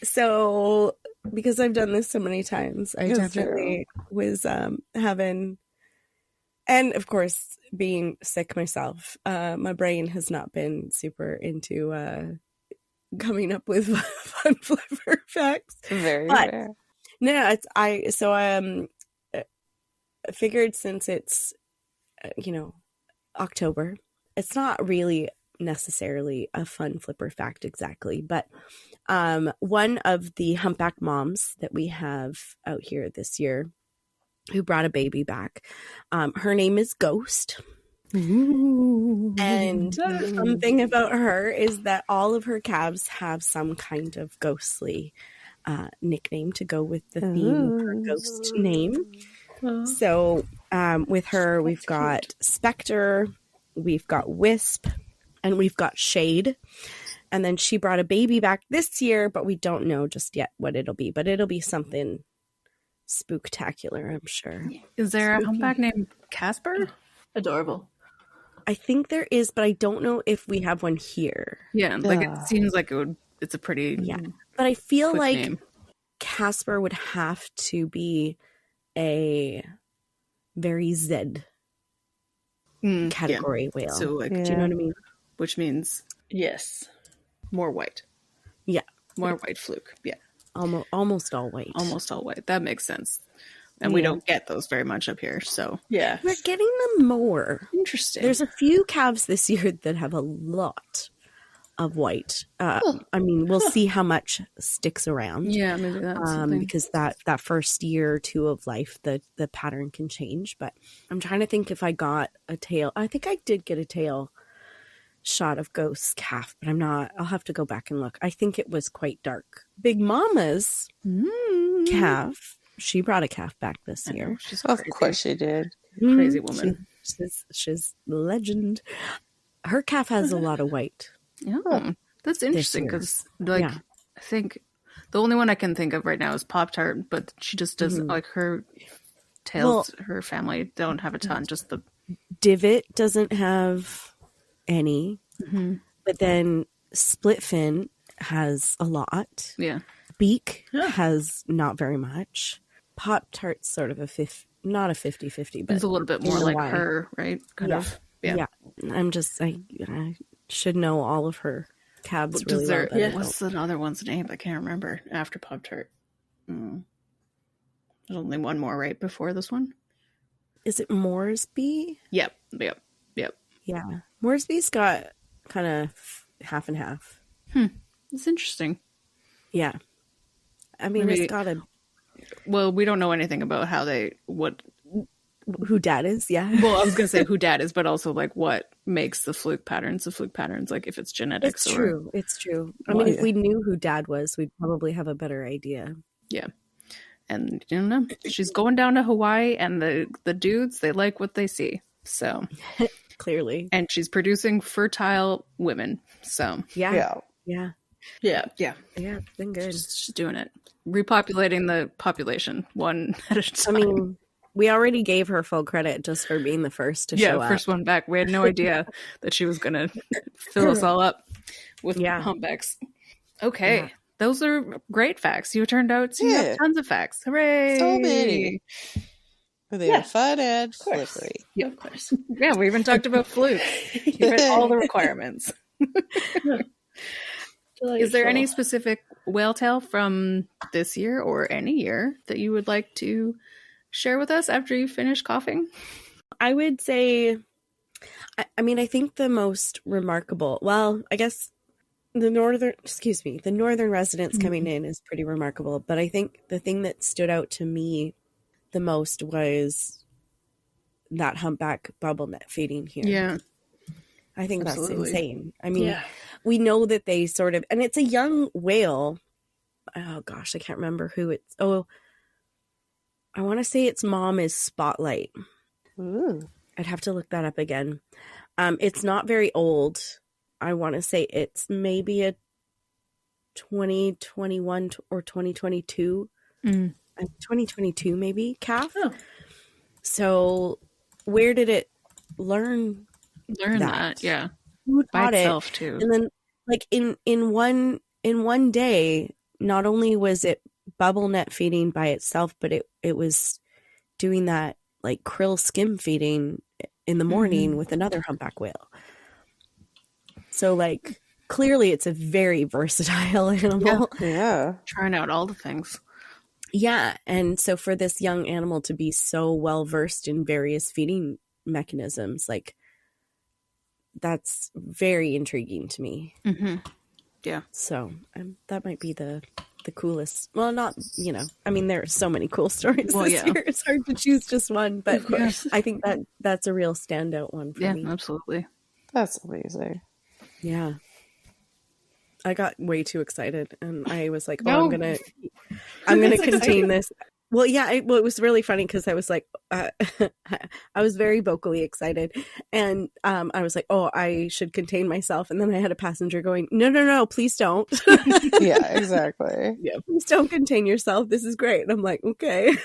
[SPEAKER 4] So, because I've done this so many times, I definitely was having, and of course, being sick myself, my brain has not been super into coming up with fun flipper facts.
[SPEAKER 1] Very fair.
[SPEAKER 4] No, it's I figured since it's October, it's not really necessarily a fun flipper fact exactly, but one of the humpback moms that we have out here this year who brought a baby back, her name is Ghost. Ooh. And the fun thing about her is that all of her calves have some kind of ghostly nickname to go with the theme of her ghost name. So with her, we've got Spectre, we've got Wisp, and we've got Shade. And then she brought a baby back this year, but we don't know just yet what it'll be. But it'll be something spooktacular, I'm sure.
[SPEAKER 2] Is there a humpback named Casper?
[SPEAKER 3] Adorable.
[SPEAKER 4] I think there is, but I don't know if we have one here.
[SPEAKER 2] Yeah, like it seems like it's a pretty
[SPEAKER 4] But I feel like
[SPEAKER 2] name.
[SPEAKER 4] Casper would have to be a very Z category whale.
[SPEAKER 2] So like,
[SPEAKER 4] do you know what I mean?
[SPEAKER 2] Which means
[SPEAKER 3] Yes.
[SPEAKER 2] more white.
[SPEAKER 4] Yeah.
[SPEAKER 2] More white fluke. Yeah.
[SPEAKER 4] Almost all white.
[SPEAKER 2] Almost all white. That makes sense. And we don't get those very much up here. So
[SPEAKER 3] yeah,
[SPEAKER 4] we're getting them more.
[SPEAKER 2] Interesting.
[SPEAKER 4] There's a few calves this year that have a lot of white. I mean, we'll see how much sticks around.
[SPEAKER 2] Yeah, maybe that's something.
[SPEAKER 4] Because that first year or two of life, the pattern can change. But I'm trying to think if I got a tail. I think I did get a tail shot of Ghost's calf, but I'm not. I'll have to go back and look. I think it was quite dark. Big Mama's calf. She brought a calf back this year.
[SPEAKER 1] Of course she did.
[SPEAKER 2] Crazy woman.
[SPEAKER 4] She's legend. Her calf has a lot of white.
[SPEAKER 2] Yeah, that's interesting because, I think the only one I can think of right now is Pop Tart, but she just doesn't like her tails. Her family don't have a ton. Just the
[SPEAKER 4] Divot doesn't have any, but then Split Fin has a lot.
[SPEAKER 2] Yeah,
[SPEAKER 4] Beak has not very much. Pop Tart's sort of not a 50-50, but
[SPEAKER 2] it's a little bit more like her, right? Kind of. Yeah.
[SPEAKER 4] I'm just I should know all of her calves really well.
[SPEAKER 2] What's the other one's name? I can't remember. After Pop Tart, there's only one more right before this one.
[SPEAKER 4] Is it Moresby?
[SPEAKER 2] Yep.
[SPEAKER 4] Yeah, Moresby's got kind of half and half.
[SPEAKER 2] It's interesting.
[SPEAKER 4] Yeah, I mean, it's got a.
[SPEAKER 2] Well, we don't know anything about
[SPEAKER 4] who Dad is. Yeah.
[SPEAKER 2] Well, I was gonna say who Dad is, but also like what makes the fluke patterns, like if it's genetics.
[SPEAKER 4] It's true. I mean, if we knew who Dad was, we'd probably have a better idea.
[SPEAKER 2] Yeah. And you know, she's going down to Hawaii, and the dudes, they like what they see. So
[SPEAKER 4] clearly,
[SPEAKER 2] and she's producing fertile women. So
[SPEAKER 4] yeah.
[SPEAKER 2] It's
[SPEAKER 4] been good.
[SPEAKER 2] She's doing it, repopulating the population one at a time.
[SPEAKER 4] I mean, we already gave her full credit just for being the first to show up.
[SPEAKER 2] First one back. We had no idea that she was gonna fill us all up with humpbacks. Okay. Yeah. Those are great facts. You turned out to have tons of facts. Hooray!
[SPEAKER 1] So many. They are fun and slippery.
[SPEAKER 2] Yeah, of course. Yeah, we even talked about fluke. You hit all the requirements. Is there any specific whale tale from this year or any year that you would like to share with us after you finish coughing?
[SPEAKER 4] I would say, I mean, I think the most remarkable, I guess the northern residents coming in is pretty remarkable. But I think the thing that stood out to me the most was that humpback bubble net feeding here.
[SPEAKER 2] Yeah.
[SPEAKER 4] I think
[SPEAKER 2] Absolutely.
[SPEAKER 4] that's insane. I mean, we know that they sort of, and it's a young whale. Oh gosh, I can't remember who it's. Oh, I want to say its mom is Spotlight.
[SPEAKER 1] Ooh.
[SPEAKER 4] I'd have to look that up again. It's not very old. I want to say it's maybe a 2021 or 2022. 2022 maybe calf.
[SPEAKER 3] Oh.
[SPEAKER 4] So where did it learn
[SPEAKER 2] that? Yeah.
[SPEAKER 4] Who
[SPEAKER 2] By
[SPEAKER 4] taught
[SPEAKER 2] itself
[SPEAKER 4] it?
[SPEAKER 2] too.
[SPEAKER 4] And then like in one day, not only was it bubble net feeding by itself, but it was doing that like krill skim feeding in the morning with another humpback whale. So like clearly it's a very versatile animal.
[SPEAKER 1] Yeah.
[SPEAKER 2] Trying out all the things.
[SPEAKER 4] Yeah. And so for this young animal to be so well versed in various feeding mechanisms, like that's very intriguing to me.
[SPEAKER 2] Yeah.
[SPEAKER 4] So that might be the coolest. Well, not, I mean, there are so many cool stories this year. It's hard to choose just one, but I think that's a real standout one for me.
[SPEAKER 2] Yeah, absolutely.
[SPEAKER 1] That's amazing.
[SPEAKER 4] Yeah. I got way too excited and I was like,
[SPEAKER 2] No.
[SPEAKER 4] I'm going to contain this. Well, yeah, it was really funny because I was like, I was very vocally excited and I was like, oh, I should contain myself. And then I had a passenger going, no, please don't.
[SPEAKER 1] Yeah, exactly.
[SPEAKER 4] Yeah, please don't contain yourself. This is great. And I'm like, okay.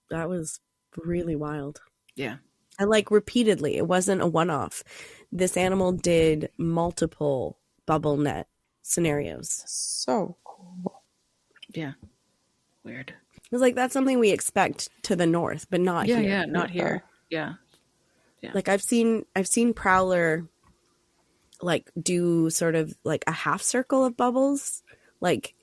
[SPEAKER 4] That was really wild.
[SPEAKER 2] Yeah.
[SPEAKER 4] And like repeatedly, it wasn't a one-off. This animal did multiple bubble net scenarios.
[SPEAKER 1] So cool.
[SPEAKER 2] Yeah. Weird.
[SPEAKER 4] It was like, that's something we expect to the north, but not here.
[SPEAKER 2] Yeah, not here. Yeah.
[SPEAKER 4] Like I've seen Prowler like do sort of like a half circle of bubbles, like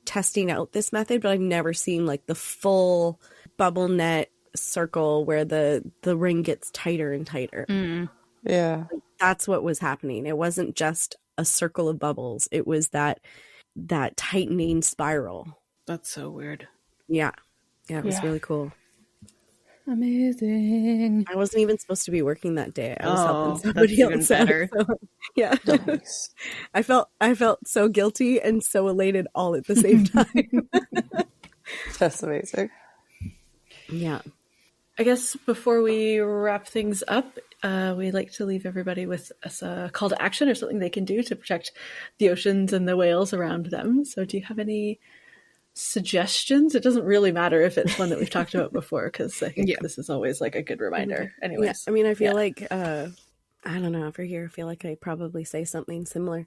[SPEAKER 4] testing out this method, but I've never seen like the full bubble net circle where the ring gets tighter and tighter.
[SPEAKER 1] Yeah.
[SPEAKER 4] Like, that's what was happening. It wasn't just a circle of bubbles. It was that tightening spiral.
[SPEAKER 2] That's so weird.
[SPEAKER 4] Yeah. Yeah, it was really cool.
[SPEAKER 2] Amazing.
[SPEAKER 4] I wasn't even supposed to be working that day. I was helping somebody
[SPEAKER 2] that's
[SPEAKER 4] else
[SPEAKER 2] even
[SPEAKER 4] out,
[SPEAKER 2] better.
[SPEAKER 4] so, yeah.
[SPEAKER 1] Nice.
[SPEAKER 4] I felt so guilty and so elated all at the same time.
[SPEAKER 1] That's amazing.
[SPEAKER 4] Yeah.
[SPEAKER 3] I guess before we wrap things up, we like to leave everybody with a call to action or something they can do to protect the oceans and the whales around them. So do you have any suggestions? It doesn't really matter if it's one that we've talked about before, because I think this is always like a good reminder. Anyways.
[SPEAKER 4] Yeah. I mean, I feel like, I don't know, over here, I feel like I probably say something similar.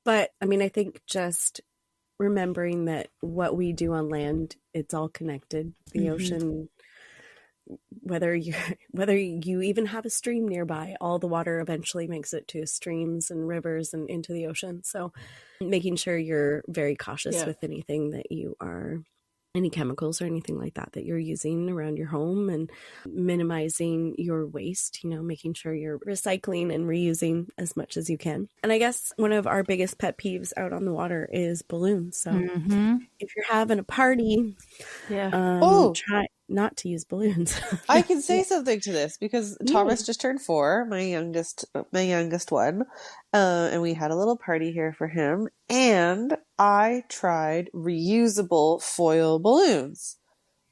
[SPEAKER 4] But I mean, I think just remembering that what we do on land, it's all connected. The ocean, whether you even have a stream nearby, all the water eventually makes it to streams and rivers and into the ocean. So making sure you're very cautious with anything that you are, any chemicals or anything like that you're using around your home, and minimizing your waste, making sure you're recycling and reusing as much as you can. And I guess one of our biggest pet peeves out on the water is balloons. So if you're having a party, try not to use balloons.
[SPEAKER 1] I can say something to this because Thomas just turned 4, my youngest one, and we had a little party here for him, and I tried reusable foil balloons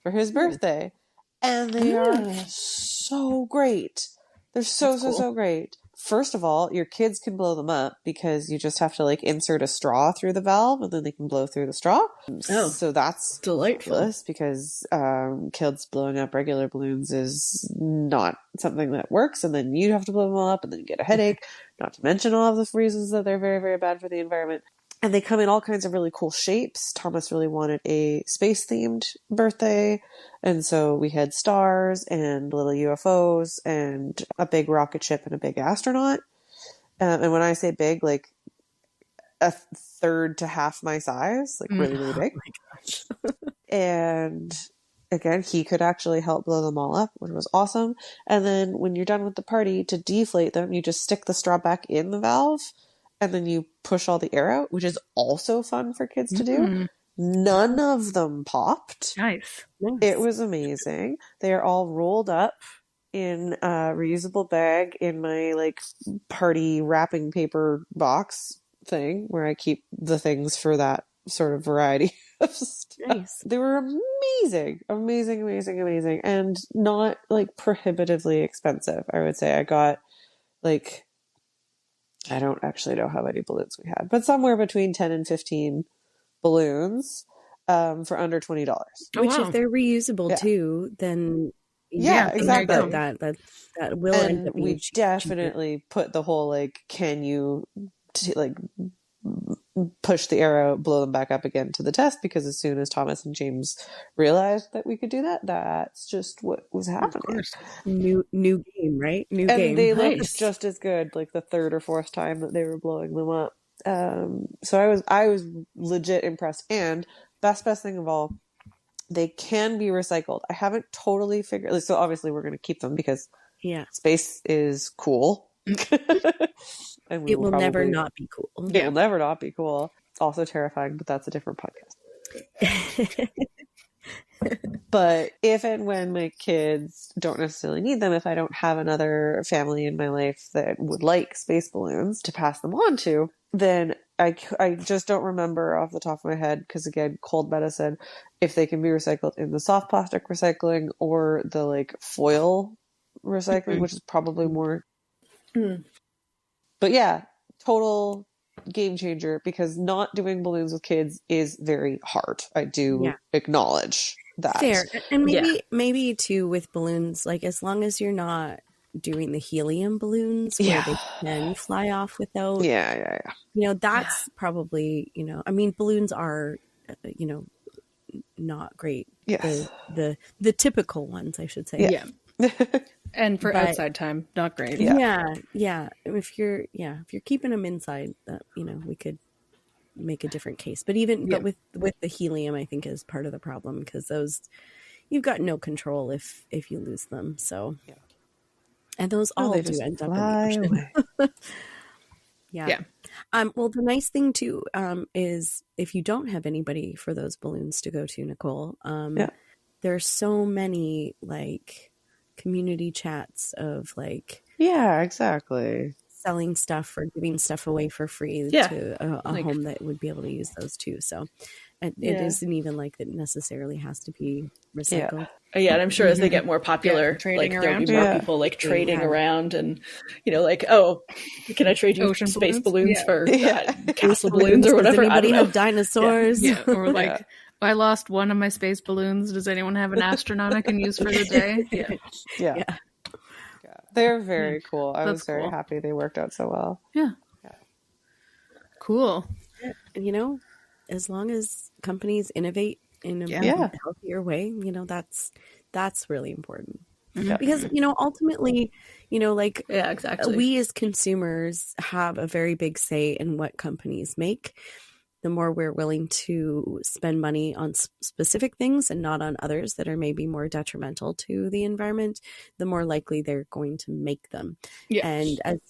[SPEAKER 1] for his birthday, and they are so great. They're so great. First of all, your kids can blow them up because you just have to like insert a straw through the valve and then they can blow through the straw. So that's
[SPEAKER 3] delightful
[SPEAKER 1] because kids blowing up regular balloons is not something that works, and then you have to blow them all up and then you get a headache, not to mention all of the reasons that they're very, very bad for the environment. And they come in all kinds of really cool shapes. Thomas really wanted a space-themed birthday. And so we had stars and little UFOs and a big rocket ship and a big astronaut. And when I say big, like a third to half my size, like really, really big.
[SPEAKER 4] Oh my gosh.
[SPEAKER 1] And again, he could actually help blow them all up, which was awesome. And then when you're done with the party, to deflate them, you just stick the straw back in the valve. And then you push all the air out, which is also fun for kids to do. None of them popped.
[SPEAKER 2] Nice.
[SPEAKER 1] It was amazing. They are all rolled up in a reusable bag in my like party wrapping paper box thing where I keep the things for that sort of variety of stuff.
[SPEAKER 4] Nice.
[SPEAKER 1] They were amazing, amazing, amazing, amazing, and not like prohibitively expensive. I would say I got like, I don't actually know how many balloons we had, but somewhere between 10 and 15 balloons for under $20.
[SPEAKER 2] Oh,
[SPEAKER 4] Which,
[SPEAKER 2] wow.
[SPEAKER 4] if they're reusable
[SPEAKER 1] Yeah.
[SPEAKER 4] too, then
[SPEAKER 1] Yeah,
[SPEAKER 4] think
[SPEAKER 1] exactly.
[SPEAKER 4] about that will end
[SPEAKER 1] And
[SPEAKER 4] up being
[SPEAKER 1] we
[SPEAKER 4] cheaper.
[SPEAKER 1] definitely put the whole like, can you like push the arrow, blow them back up again to the test? Because as soon as Thomas and James realized that we could do that, that's just what was
[SPEAKER 2] Of
[SPEAKER 1] happening.
[SPEAKER 2] course.
[SPEAKER 4] New game, right? New
[SPEAKER 1] And
[SPEAKER 4] game.
[SPEAKER 1] they looked
[SPEAKER 2] Nice.
[SPEAKER 1] just as good, like the third or fourth time that they were blowing them up. So I was legit impressed. And best thing of all, they can be recycled. I haven't totally figured. So obviously we're going to keep them because
[SPEAKER 4] Yeah.
[SPEAKER 1] space is cool. And
[SPEAKER 4] It will never not be cool.
[SPEAKER 1] It will never not be cool. It's also terrifying, but that's a different podcast. But if and when my kids don't necessarily need them, if I don't have another family in my life that would like space balloons to pass them on to, then I just don't remember off the top of my head, because again, cold medicine, if they can be recycled in the soft plastic recycling or the like foil recycling, which is probably more. But yeah, total game changer, because not doing balloons with kids is very hard. I do acknowledge that.
[SPEAKER 4] Fair. And maybe too with balloons, like as long as you're not doing the helium balloons where they can fly off without.
[SPEAKER 1] Yeah.
[SPEAKER 4] You know, that's probably, I mean, balloons are, not great.
[SPEAKER 1] Yes.
[SPEAKER 4] The typical ones, I should say.
[SPEAKER 2] Yeah. And for outside time, not great.
[SPEAKER 4] Yeah. If you're keeping them inside, we could make a different case. But but with the helium, I think is part of the problem, because those, you've got no control if you lose them. So, and those all do end up in the ocean. Yeah. Well, the nice thing too is if you don't have anybody for those balloons to go to, Nicole, there's so many like community chats of like
[SPEAKER 1] exactly
[SPEAKER 4] selling stuff or giving stuff away for free to a home that would be able to use those too. So it isn't even like it necessarily has to be recycled.
[SPEAKER 3] Yeah, and I'm sure as they get more popular, like there'll be more people like trading around, and like, oh, can I trade you
[SPEAKER 2] Ocean
[SPEAKER 3] space
[SPEAKER 2] balloons
[SPEAKER 3] for castle balloons or whatever?
[SPEAKER 4] Does anybody have dinosaurs?
[SPEAKER 2] Or like, I lost one of my space balloons. Does anyone have an astronaut I can use for the day?
[SPEAKER 1] Yeah. They're very cool. I was very happy they worked out so well.
[SPEAKER 2] Yeah. Cool.
[SPEAKER 4] And as long as companies innovate in a healthier way, that's really important. Because ultimately, exactly, we as consumers have a very big say in what companies make. The more we're willing to spend money on specific things and not on others that are maybe more detrimental to the environment, the more likely they're going to make them. And as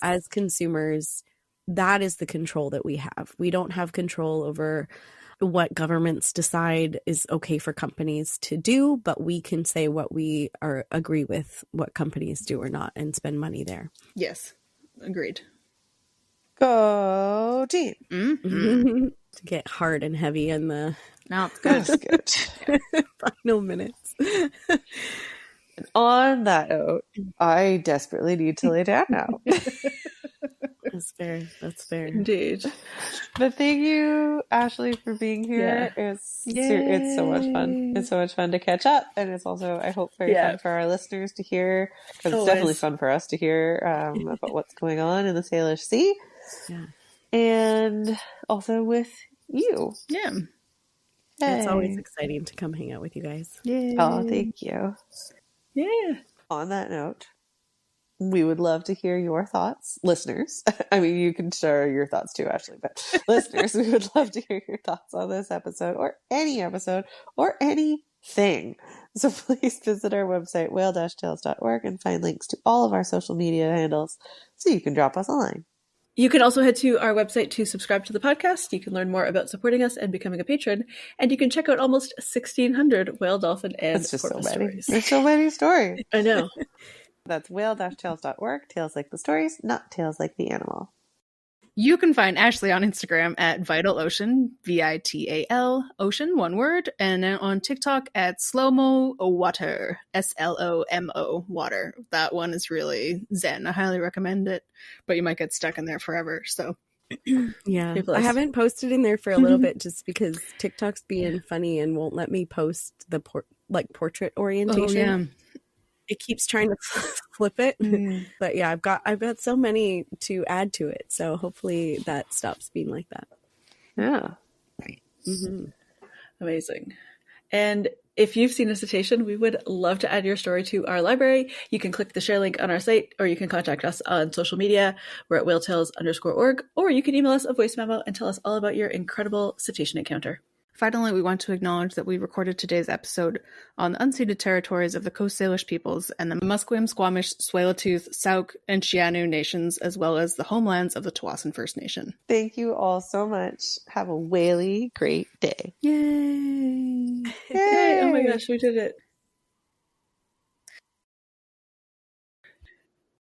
[SPEAKER 4] as consumers, that is the control that we have. We don't have control over what governments decide is okay for companies to do, but we can say what we agree with what companies do or not and spend money there.
[SPEAKER 2] Yes. Agreed.
[SPEAKER 1] Go team.
[SPEAKER 4] To get hard and heavy in the
[SPEAKER 1] That's good.
[SPEAKER 4] final minutes.
[SPEAKER 1] And on that note, I desperately need to lay down now.
[SPEAKER 4] That's fair.
[SPEAKER 3] Indeed.
[SPEAKER 1] But thank you, Ashley, for being here. It's so much fun. It's so much fun to catch up, and it's also, I hope, very fun for our listeners to hear, because it's definitely fun for us to hear about what's going on in the Salish Sea.
[SPEAKER 4] Yeah.
[SPEAKER 1] And also with you.
[SPEAKER 2] Yeah.
[SPEAKER 4] Hey. It's always exciting to come hang out with you guys.
[SPEAKER 1] Yay. Oh, thank you.
[SPEAKER 3] Yeah.
[SPEAKER 1] On that note, we would love to hear your thoughts, listeners. I mean, you can share your thoughts too, Ashley, but listeners, we would love to hear your thoughts on this episode or anything. So please visit our website, whale-tales.org, and find links to all of our social media handles so you can drop us a line.
[SPEAKER 3] You can also head to our website to subscribe to the podcast. You can learn more about supporting us and becoming a patron. And you can check out almost 1,600 whale, dolphin, and
[SPEAKER 1] It's just so
[SPEAKER 3] porpoise
[SPEAKER 1] many.
[SPEAKER 3] stories.
[SPEAKER 1] There's so many stories.
[SPEAKER 3] I know.
[SPEAKER 1] That's whale-tales.org. Tales like the stories, not tales like the animal.
[SPEAKER 2] You can find Ashley on Instagram at Vital Ocean, VITAL, Ocean, one word, and on TikTok at Slomo Water, SLOMO Water. That one is really zen. I highly recommend it, but you might get stuck in there forever. So,
[SPEAKER 4] yeah, I haven't posted in there for a little bit just because TikTok's being funny and won't let me post the portrait orientation.
[SPEAKER 2] Oh, yeah.
[SPEAKER 4] It keeps trying to flip it, but yeah, I've got so many to add to it, so hopefully that stops being like that.
[SPEAKER 1] Yeah,
[SPEAKER 3] Amazing. And if you've seen a cetacean, we would love to add your story to our library. You can click the share link on our site, or you can contact us on social media. We're at whaletales_org, or you can email us a voice memo and tell us all about your incredible cetacean encounter.
[SPEAKER 2] Finally, we want to acknowledge that we recorded today's episode on the unceded territories of the Coast Salish peoples and the Musqueam, Squamish, Tsleil-Waututh, Sauk, and Chianu nations, as well as the homelands of the Tawasan First Nation.
[SPEAKER 1] Thank you all so much. Have a whaley great day.
[SPEAKER 2] Yay!
[SPEAKER 3] Yay! Oh my gosh, we did it.